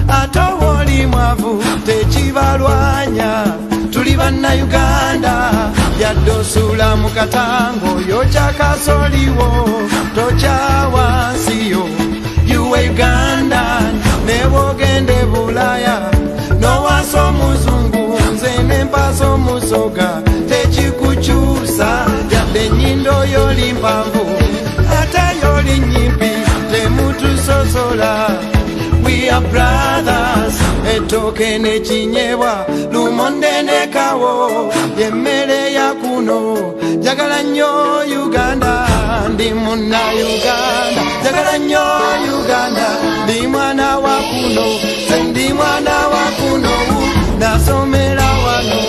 atowoli mwavu tekibalwanya tuli bannayuganda yaddosula mu katango yokyakasoliwo tokyawansiyo yuwe uganda nebwogende bulaya nowasa omuzungu nze nempasa omusoga tekikukyusa yadde ennyindo yoli mpanvu ate yoli nyimpi temutusosola. We are brothers, etoke ne chinyebwa, lumonde ne kawo, yemmere ya kuno, jagala nnyo Uganda, ndi munna Uganda, jagala nnyo Uganda, ndi mwana wa kuno, ndi mwana wa kuno, nasomera wano,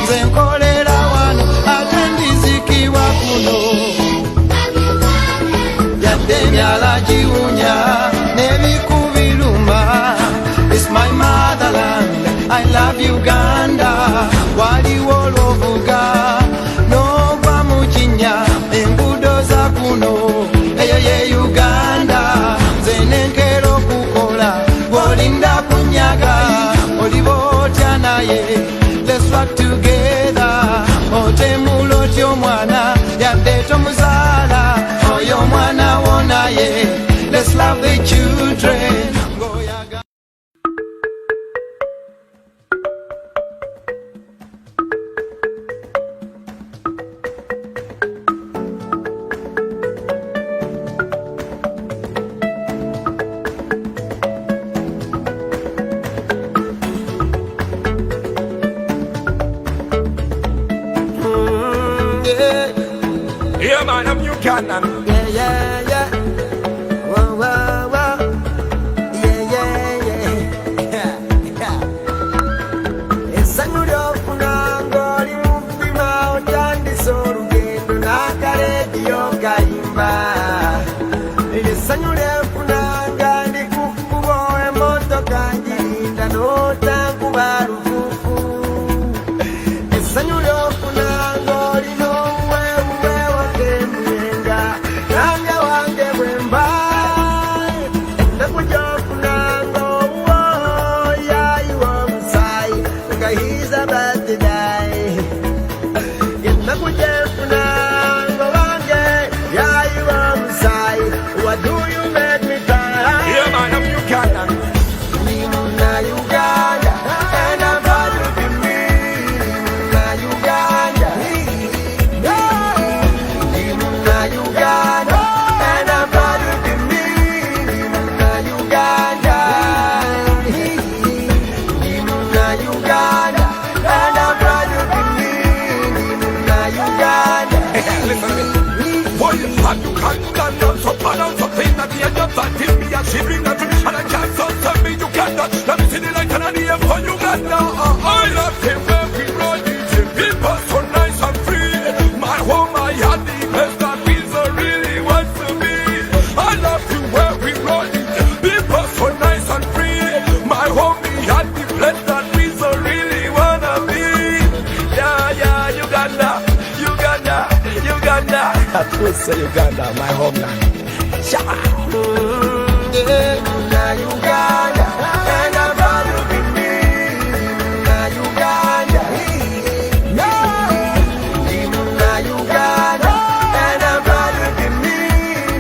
nze nkolera wano, ate ndizikibwa kuno, yadde emyala giwunya, nebiku it's my motherland, I love Uganda. Waliwo olwovuga n'ogwa mu kinnya enguudo za kuno eyo ye Uganda. Nze nenkera okukola gw'olinda kunyaga oliba otya naye. Let's work together. Otemula otya omwana yadde tomuzaala oyo omwana wo naye. Let's love the children. Yeah, man, I'm Ugandan. Yeah. Whoa. radio kayimba essanyu lyenfunanga ndi kukubo emotoka njirinda n'otankuba lufufu essanyu lyofunanga olina obuwebuwe wakenyenga nange wange bwemba ennaku gyofunanga owoyayi w'omusayi nga hiza birthday ennaku gyefunanga wange yayi w'omusayi what do you make me cry? Yeah, man, I'm Ugandan. Nimuna Uganda, and I'm proud to be me. Nimuna Uganda, Nimuna Uganda, and I'm proud to be me. Nimuna Uganda, Nimuna Uganda, and I'm proud to be me. Nimuna Uganda. Listen to me. Boy, you have Uganda, so pronounce something that the end of that till me a shivering that and I can't tell me Uganda. Let me see the light and I need for Uganda. I love him where we roll it. People so nice and free. My home, I had the best that we so really want to be. I love you where we roll it. People so nice and free. My home, we had the best that we so really wanna be. Yeah, yeah, Uganda, Uganda, Uganda. I will say Uganda, my homeland. Nimuna Uganda, and I'm proud to be me. Nimuna Uganda, Nimuna Uganda, and I'm proud to be me.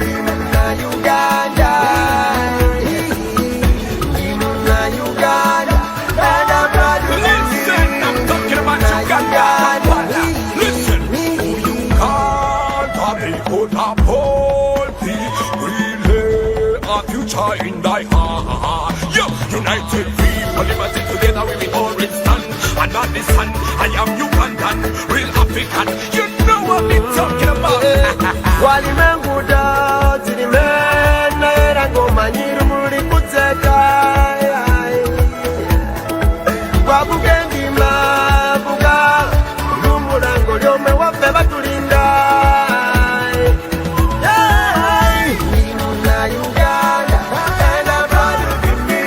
Nimuna Uganda, Nimuna Uganda, and I'm proud to be me. Listen, I'm talking about Uganda. Listen, Uganda, they could uphold thee. Relay our future in thy heart. Yeah, united people, liberty together we will always stand. Under the sun, I am Ugandan, real African. You know what I'm talking about. Walimenguda zilimena era ngomanyiru muri kuteka wabugendi mabuga lumulango lyome waffe batulinda Nimuna Uganda, and I'm proud to be me.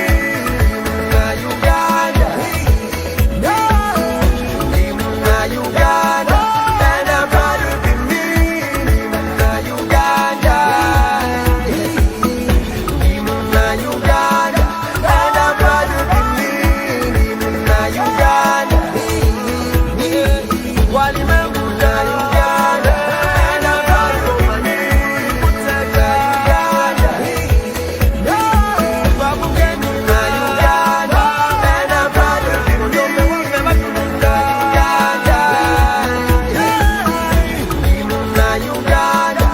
Nimuna Uganda, Nimuna Uganda, and I'm proud to be me. Nimuna Uganda, Nimuna Uganda, and I'm proud to be me. Nimuna Uganda, Walimenguda Uganda, and I'm proud to be me. Kuteka Uganda, Babugeni Uganda, and I'm proud to be me. Nimuna Uganda, Nimuna Uganda,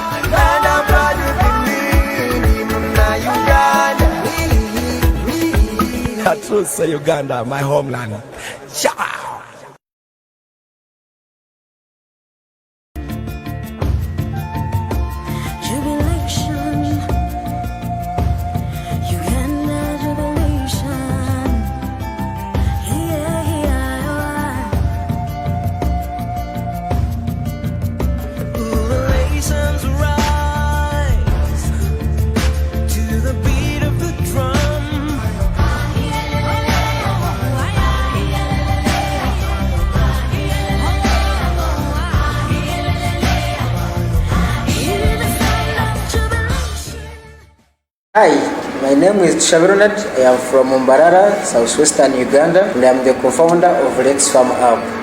and I'm proud to be me. Nimuna Uganda. I will say Uganda, my homeland. Ciao. Jubilation, Uganda jubilation. Yeah, Relations rise to the beat of the drum. Hi, my name is Ronald. I am from Mbarara, southwestern Uganda, and I am the co-founder of Let's Farm App.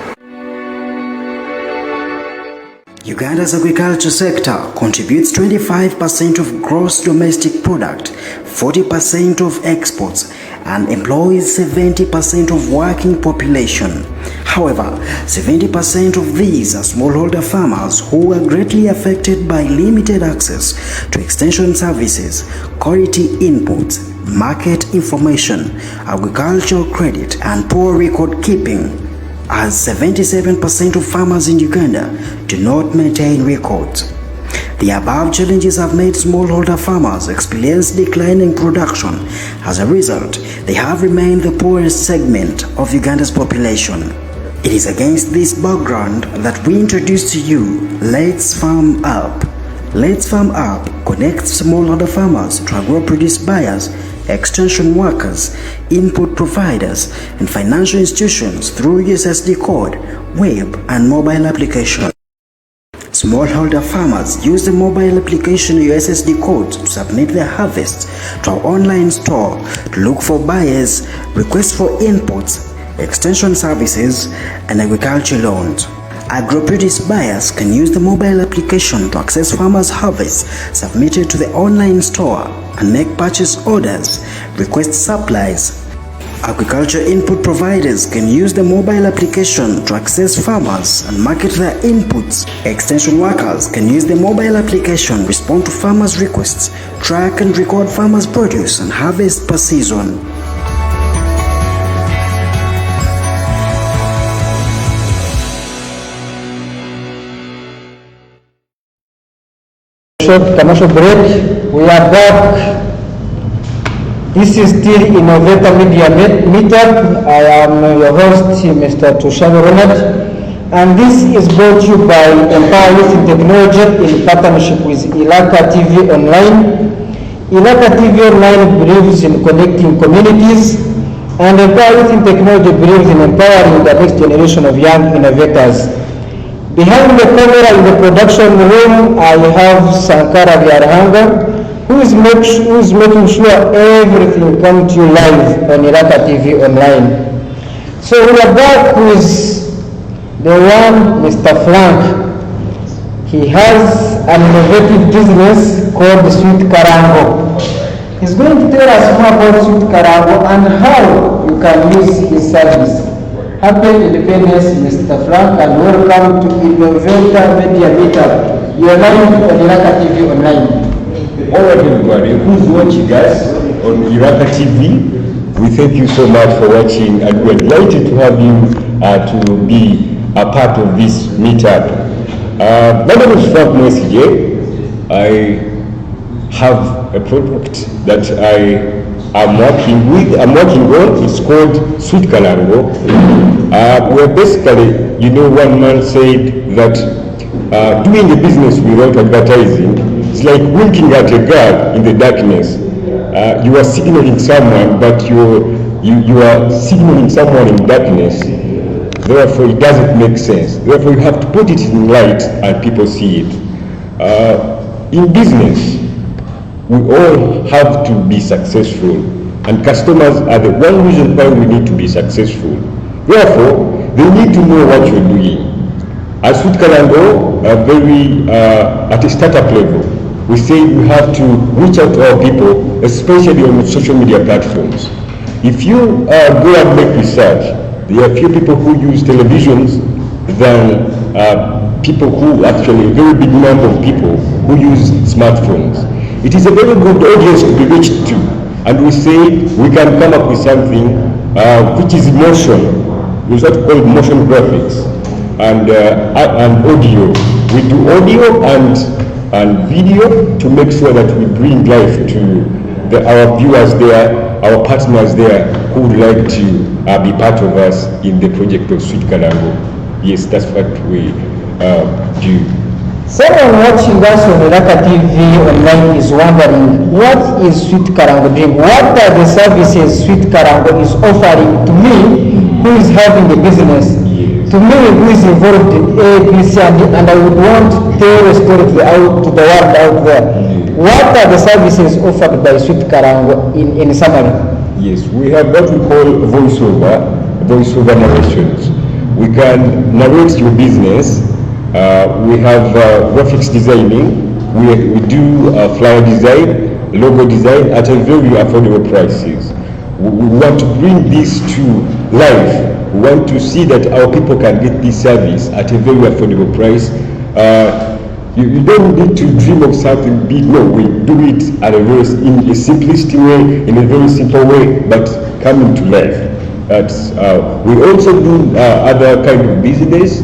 Uganda's agriculture sector contributes 25% of gross domestic product, 40% of exports, and employs 70% of working population. However, 70% of these are smallholder farmers who are greatly affected by limited access to extension services, quality inputs, market information, agricultural credit, and poor record keeping, as 77% of farmers in Uganda do not maintain records. The above challenges have made smallholder farmers experience declining production. As a result, they have remained the poorest segment of Uganda's population. It is against this background that we introduce to you Let's Farm Up. Let's Farm Up connects smallholder farmers to agro-produce buyers, extension workers, input providers, and financial institutions through USSD code, web, and mobile application. Smallholder farmers use the mobile application USSD code to submit their harvests to our online store to look for buyers, request for inputs, extension services, and agriculture loans. Agro-produce buyers can use the mobile application to access farmers' harvests submitted to the online store and make purchase orders, request supplies. Agriculture input providers can use the mobile application to access farmers and market their inputs. Extension workers can use the mobile application, respond to farmers' requests, track and record farmers' produce and harvest per season. Short commercial break. We are back. This is still Innovator Media Meetup. I am your host, Mr. Tushano Ronald, and this is brought to you by Mbarara in Technology in partnership with Ilaka TV Online. Ilaka TV Online believes in connecting communities, and Mbarara in Technology believes in empowering the next generation of young innovators. Behind the camera in the production room, I have Sankara Vyarhanga, who is making sure everything comes to you live on Ilaka TV Online. So we are back with the one, Mr. Frank. He has an innovative business called Sweet Karango. He's going to tell us more about Sweet Karango and how you can use his service. Happy Independence, Mr. Frank, and welcome to Innovator Media Meetup. You are live on Ilaka TV Online. All right, everybody who's watching us on Ilaka TV, we thank you so much for watching, and we're delighted to have you to be a part of this meetup. My name is Frank Mwesije. I have a product that I'm working on. It's called Sweet Karango. Where basically, one man said that doing a business without advertising, it's like winking at a girl in the darkness. You are signaling someone, but you are signaling someone in darkness. Therefore, it doesn't make sense. Therefore, you have to put it in light and people see it. In business, we all have to be successful, and customers are the one reason why we need to be successful. Therefore, they need to know what you're doing. As Sweet Karango, at a startup level, we say we have to reach out to our people, especially on social media platforms. If you go and make research, there are few people who use televisions than people who actually, a very big number of people who use smartphones. It is a very good audience to be reached to, and we say we can come up with something which is motion. We what called motion graphics and audio. We do audio and video to make sure that we bring life to our viewers there, our partners there who would like to be part of us in the project of Sweet Karango. Yes, that's what we do. Someone watching us on Ilaka TV Online is wondering, what is Sweet Karango doing? What are the services Sweet Karango is offering to me, who is having the business? Yes. To me, who is involved in A, B, C, and I would want to tell a story to the world out there. Yes. What are the services offered by Sweet Karango in summary? Yes, we have what we call voiceover narrations. We can narrate your business. We have graphics designing. We do flyer design, logo design at a very affordable prices. We want to bring this to life. We want to see that our people can get this service at a very affordable price. You don't need to dream of something big. No, we do it in a simplistic way, in a very simple way, but coming to life. We also do other kind of business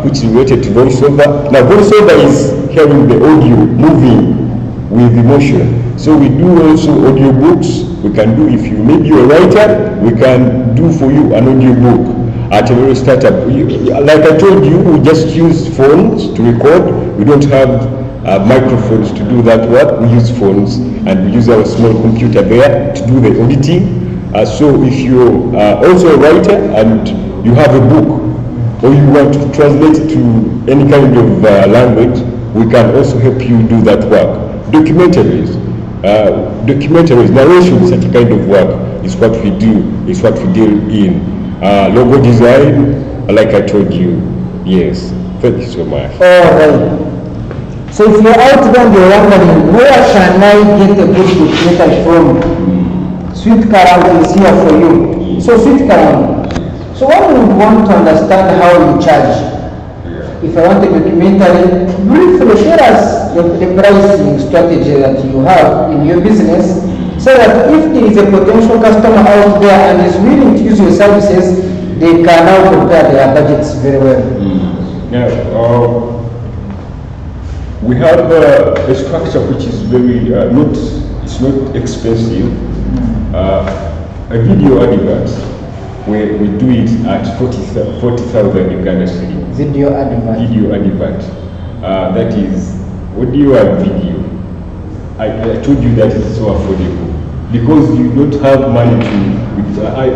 which is related to voiceover. Now, voiceover is hearing the audio moving with emotion. So we do also audiobooks. We can do, if you maybe you're a writer, we can do for you an audiobook. at a very startup. Like I told you, we just use phones to record. We don't have microphones to do that work. We use phones and we use our small computer there to do the editing. So if you're also a writer and you have a book or you want to translate it to any kind of language, we can also help you do that work. Documentaries, narration, such kind of work is what we do, is what we deal in. Logo design, like I told you, yes. Thank you so much. All right. So if you're out there and you're wondering, where can I get a good documentary from? Sweet Karam is here for you. So Sweet Karam, so one would want to understand how you charge. If I want a documentary, briefly share us the pricing strategy that you have in your business, so that if there is a potential customer out there and is willing to use your services, they can now compare their budgets very well. We have a structure which is very it's not expensive. A video advert, we do it at 40,000 Uganda cedis. Video advert. Video advert. That is audio and video. I told you that it's so affordable because you don't have money to.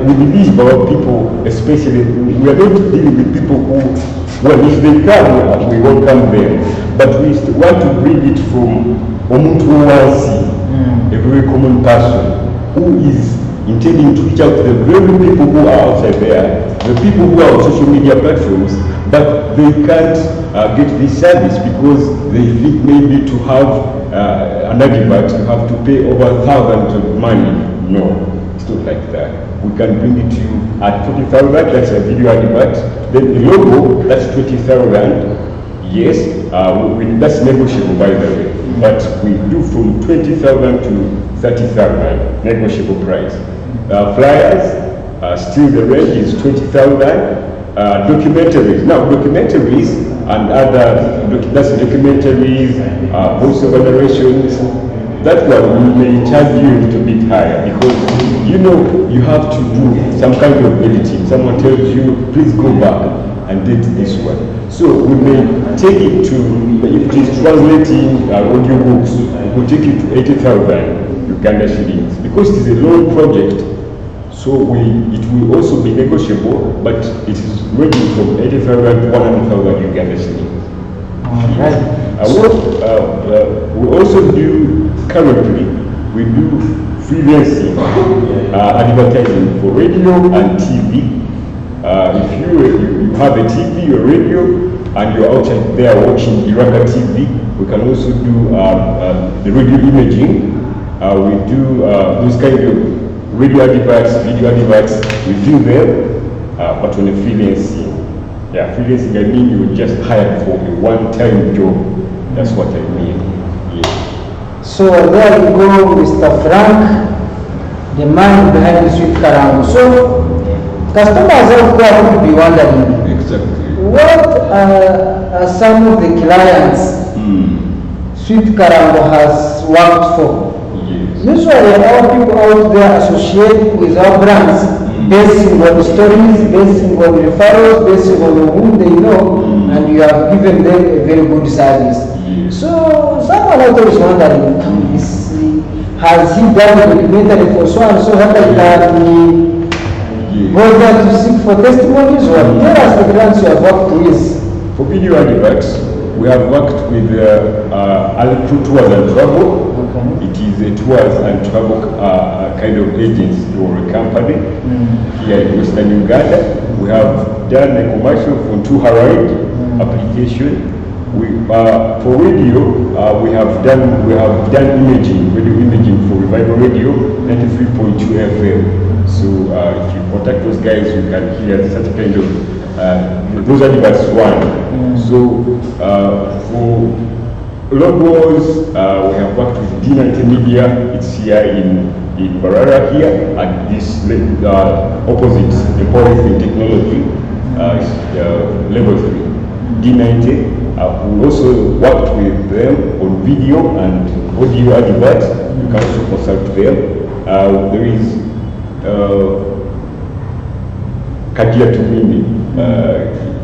We believe our people, especially, we are not dealing with people who, well, if they come, we welcome them. But we want to bring it from Omuntu Wansi, a very common person who is intending to reach out to the very people who are outside there, the people who are on social media platforms, but they can't get this service because they think maybe to have an advert, you have to pay over thousands of money. No, it's not like that. We can bring it to you at 40,000, that's a video advert. Then the logo, that's 20,000. Yes, that's negotiable by the way, but we do from 20,000 to 30,000 negotiable price. Flyers, still the range is 20,000. Documentaries, now documentaries and other, that's documentaries, voiceover narrations, that one we may charge you a little bit higher because you know you have to do some kind of editing. Someone tells you, please go back and did this one. So we may take it to, if it is translating audio books, we'll take it to 80,000 Uganda shillings because it is a long project. So it will also be negotiable, but it is ranging from 80,000 to 100,000 Uganda shillings. Right. We also do, currently, we do freelancing advertising for radio and TV. If you have a TV or radio and you're outside there watching Iraka TV, we can also do the radio imaging. We do those kind of radio adverts, video adverts, we do them, but on a freelancing. Yeah, freelancing, I mean you just hire for a one-time job. That's what I mean. Yeah. So there you go, Mr. Frank, the man behind the Sweet Karam. So customers out there could be wondering, exactly, what are some of the clients Sweet Karam has worked for? Yes. Usually our people out there associate with our brands based on stories, based on referrals, based on whom they know, and you have given them a very good service. So someone out there is wondering, has he done a documentary for so and so that he goes there to seek for testimonies, or tell us the clients you have worked with? For video adverts, we have worked with Alpro Tours and Travel. Okay. It is a tours and travel kind of agency or a company here in Western Uganda. We have done a commercial for Tuharide application. For radio, we have done imaging, radio imaging for Revival Radio 93.2 FM. So if you contact those guys, you can hear such kind of those adverts one. So for logos, we have worked with D90 Media. It's here in Mbarara here at this opposite the Polythene Technology, level 3. D90. We also worked with them on video and audio adverts. You can also consult them. There is Katia Tumini.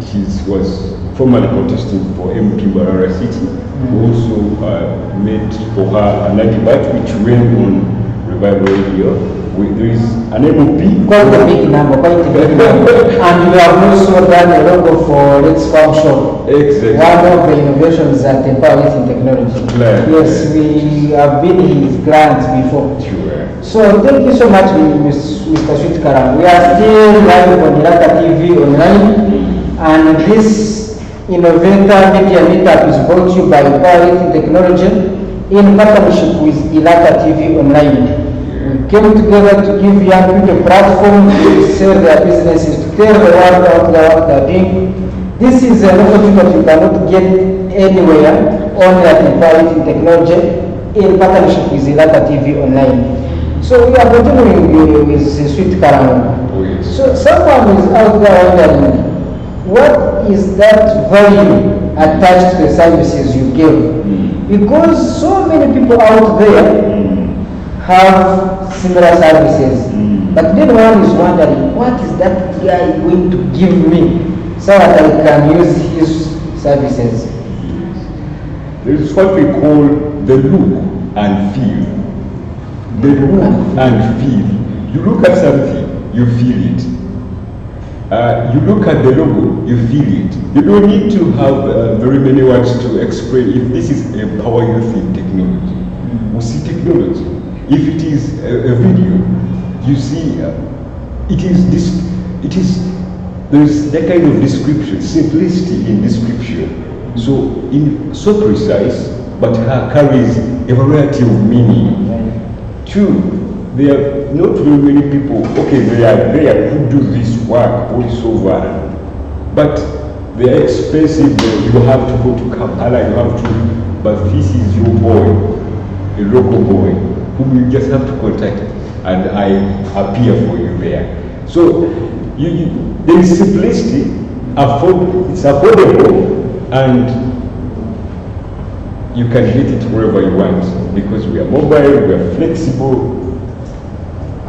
She was formerly contesting for MP Mbarara City. We also made for her an advert which ran on Revival Radio. There is an MOP. Quite a big number, quite a big number. And we have also done a logo for Let's Farm Shop. Exactly. One of the innovations at Empower Youth in Technology. Yes, we have been his clients before. Sure. So thank you so much, Mr. Sweet Karam. We are still live on Iraka TV online, and this Innovator Media Meetup is brought to you by Empower Youth in Technology in partnership with Iraka TV online. We came together to give young people a platform to sell their businesses, to tell the world about what they are doing. This is an opportunity you cannot get anywhere, only at Empower Youth in Technology in partnership with Iraka TV online. So we are continuing with Sweet Karam. So someone is out there wondering, what is that value attached to the services you give? Because so many people out there have similar services. But then one is wondering, what is that guy going to give me so that I can use his services? There is what we call the look and feel. The look and feel. You look at something, you feel it. You look at the logo, you feel it. You don't need to have very many words to explain if this is Empower Youth in Technology. We see technology. If it is a video, you see there is that kind of description, simplicity in description. So precise, but carries a variety of meaning. Two, there are not very many people, okay, they are there who do this work voiceover, but they are expensive. You have to go to Kampala, but this is your boy, a local boy, whom you just have to contact, and I appear for you there. So there is simplicity, it's affordable, and you can get it wherever you want, because we are mobile, we are flexible.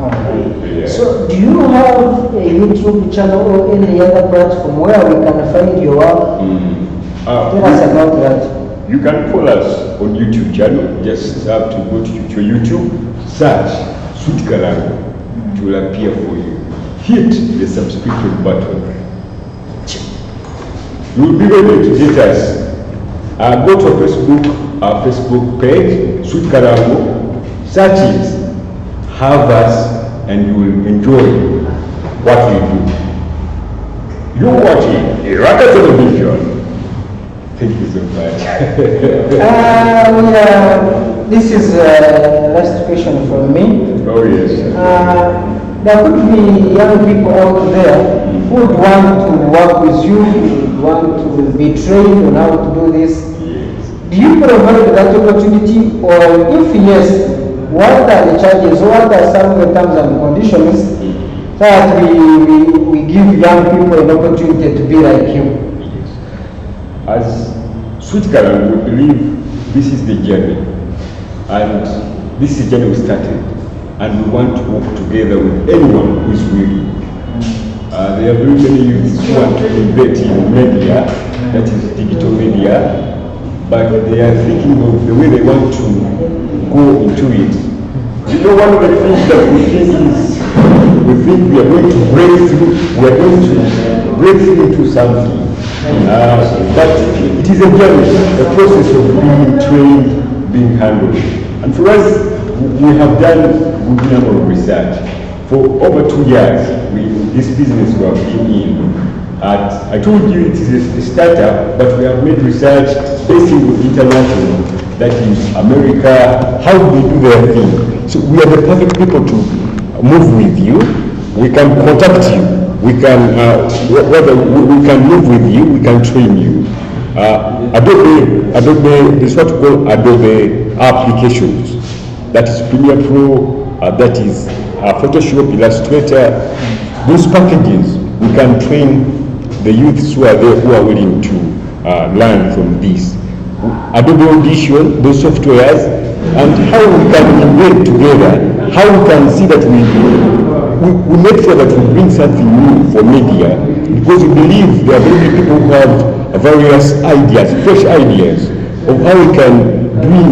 Yeah. So do you have a YouTube channel or any other platform where we can find your work? Tell us about that. You can follow us on YouTube channel. Just have to go to your YouTube, search Sweet Karam. It will appear for you. Hit the subscription button. You will be able to get us. Go to our Facebook page, Sweet Karam, search it, have us, and you will enjoy what we do. You're watching Iraka Television. Thank you so much. This is the last question from me. Oh yes. There could be young people out there who would want to work with you, who want to be trained on how to do this. Do you provide that opportunity, or if yes, what are the charges, what are some of the terms and conditions so that we give young people an opportunity to be like you? As Sweet Karam, we believe this is the journey, and this is the journey we started, and we want to work together with anyone who is willing. There are very many youths who want to invest in media, that is digital media, but they are thinking of the way they want to go into it. You know, one of the things that we think we are going to break through, we are going to break through into something. But it is a journey, a process of being trained, being handled. And for us, we have done a good number of research. For over 2 years, this business we have been in. I told you it is a startup, but we have made research based on international, that is America, how they do their thing. So we are the perfect people to move with you. We can contact you. We can we can move with you. We can train you. Adobe is what we call Adobe applications. That is Premiere Pro. That is Photoshop, Illustrator. Those packages we can train the youths who are there, who are willing to learn from this. Adobe Audition, those softwares, and how we can invent together, how we can see that we we make sure that we bring something new for media, because we believe there are many people who have various ideas, fresh ideas of how we can bring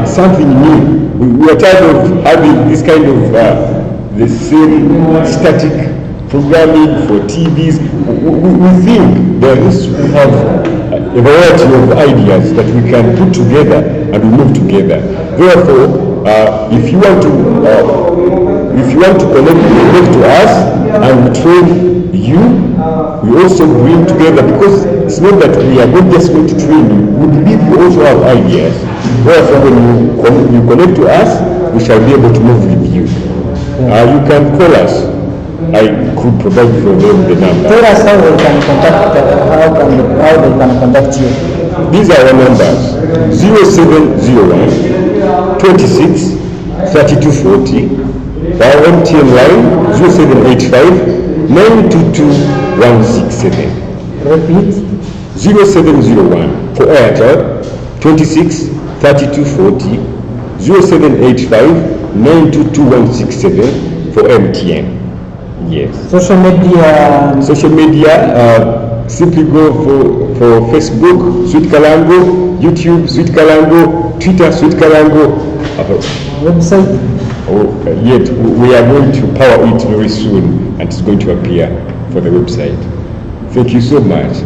something new. We are tired of having this kind of the same static programming for TVs. We think there is to have a variety of ideas that we can put together and we move together. Therefore, if you want to connect to us and train you, we also bring together, because it's not that we are not just going to train you, we believe you also have ideas. Therefore, when you connect to us, we shall be able to move with you. You can call us. I could provide for them the number. Tell us how they can contact, how they can contact you. These are our numbers: 0701 26 3240. Our MTN line 0785 922 167. Repeat. 0701 for Airtel 26 3240. 0785 922 167 for MTN. Yes. Social media. Social media, simply go for Facebook, Sweet Kalango, YouTube, Sweet Kalango, Twitter, Sweet Kalango. Website? Yet we are going to power it very soon, and it's going to appear for the website. Thank you so much.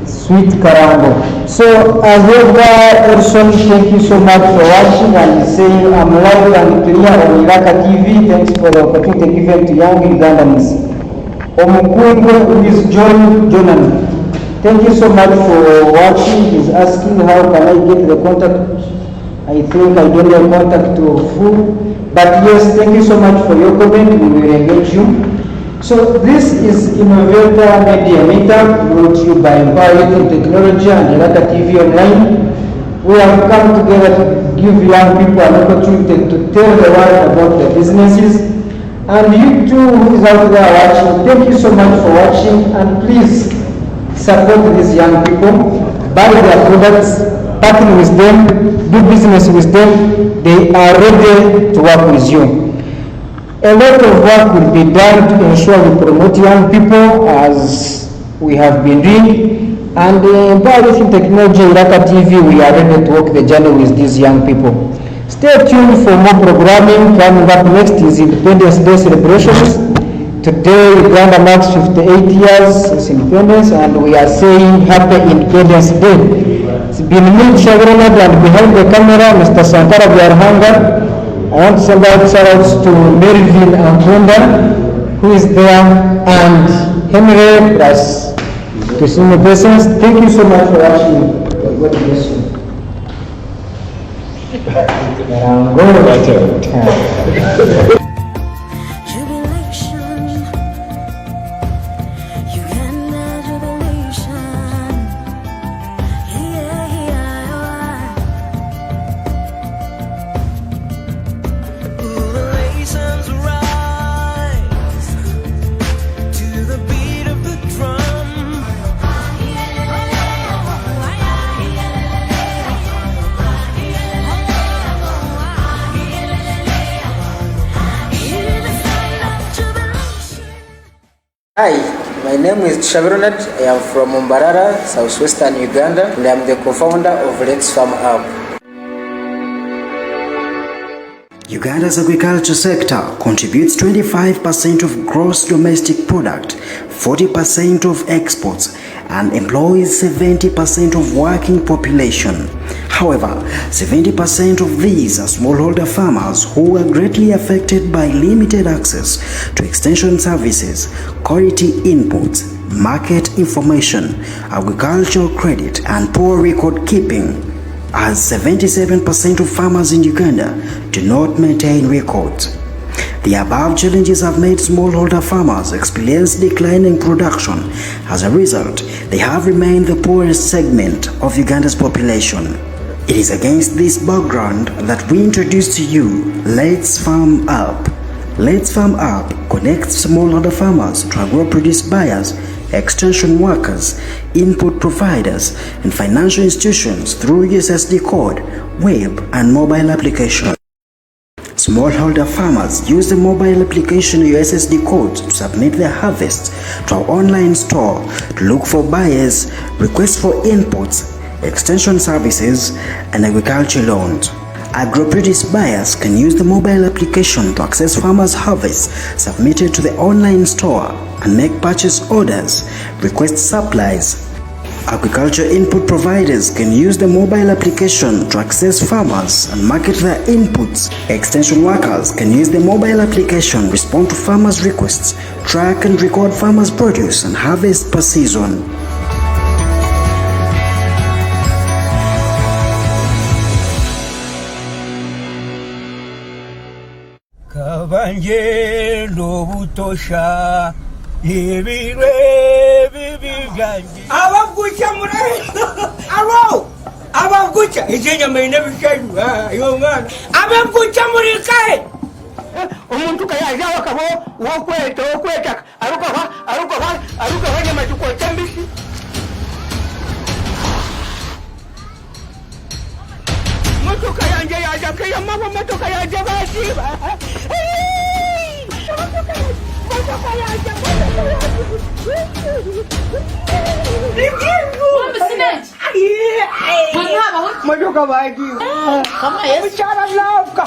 Sweet Kalango. So, as Edson, thank you so much for watching and saying I'm live and clear on Iraka TV. Thanks for the opportunity given to young Ugandans. Omukungu, who is John Jonan. Thank you so much for watching. He's asking how can I get the contact. I think I don't have contact to who. But yes, thank you so much for your comment. We will engage you. So this is Innovator Media Meetup, brought to you by EYIT Technology and Iraka TV Online. We have come together to give young people an opportunity to tell the world about their businesses. And you too who is out there watching, thank you so much for watching, and please support these young people, buy their products, partner with them, do business with them. They are ready to work with you. A lot of work will be done to ensure we promote young people as we have been doing. And in Mbarara Technology, Iraka TV, we are ready to walk the journey with these young people. Stay tuned for more programming. Coming up next is Independence Day celebrations. Today, Uganda marks 58 years since independence, and we are saying Happy Independence Day. It's been me, Shagrona, and behind the camera, Mr. Sankara Vyarhanga. I want to send out shout-outs to Melvin Ampunda, who is there, and Henry plus Christina Persons. Thank you so much for watching. God bless you. Hi, my name is Sharonat. I am from Mbarara, southwestern Uganda, and I am the co-founder of Let's Farm Up. Uganda's agriculture sector contributes 25% of gross domestic product, 40% of exports, and employs 70% of working population. However, 70% of these are smallholder farmers who are greatly affected by limited access to extension services, quality inputs, market information, agricultural credit, and poor record keeping, as 77% of farmers in Uganda do not maintain records. The above challenges have made smallholder farmers experience declining production. As a result, they have remained the poorest segment of Uganda's population. It is against this background that we introduce to you Let's Farm Up. Let's Farm Up connects smallholder farmers to agro-produce buyers, extension workers, input providers, and financial institutions through USSD code, web, and mobile application. Smallholder farmers use the mobile application USSD code to submit their harvest to our online store to look for buyers, request for inputs, extension services, and agriculture loans. Agro-produce buyers can use the mobile application to access farmers' harvests submitted to the online store and make purchase orders, request supplies. Agriculture input providers can use the mobile application to access farmers and market their inputs. Extension workers can use the mobile application, respond to farmers' requests, track and record farmers' produce and harvest per season. Kabanje lobutosha libirwe bibiganje abagucha mure aro abagucha ijenya mene bishayu yongana abagucha muri kai umuntu kayaja wakabo wokweta aruka nyama tuko tambisi motoka yanje yaja mama motoka yaje basiba motoka bagi kama yesu chara lafka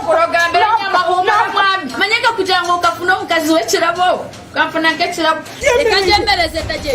kurogambira nyamahumba mwami manyega kugira ngo ukafuna umukazi w'ekirabo ukafuna nk'ekirabo reka njemereze taje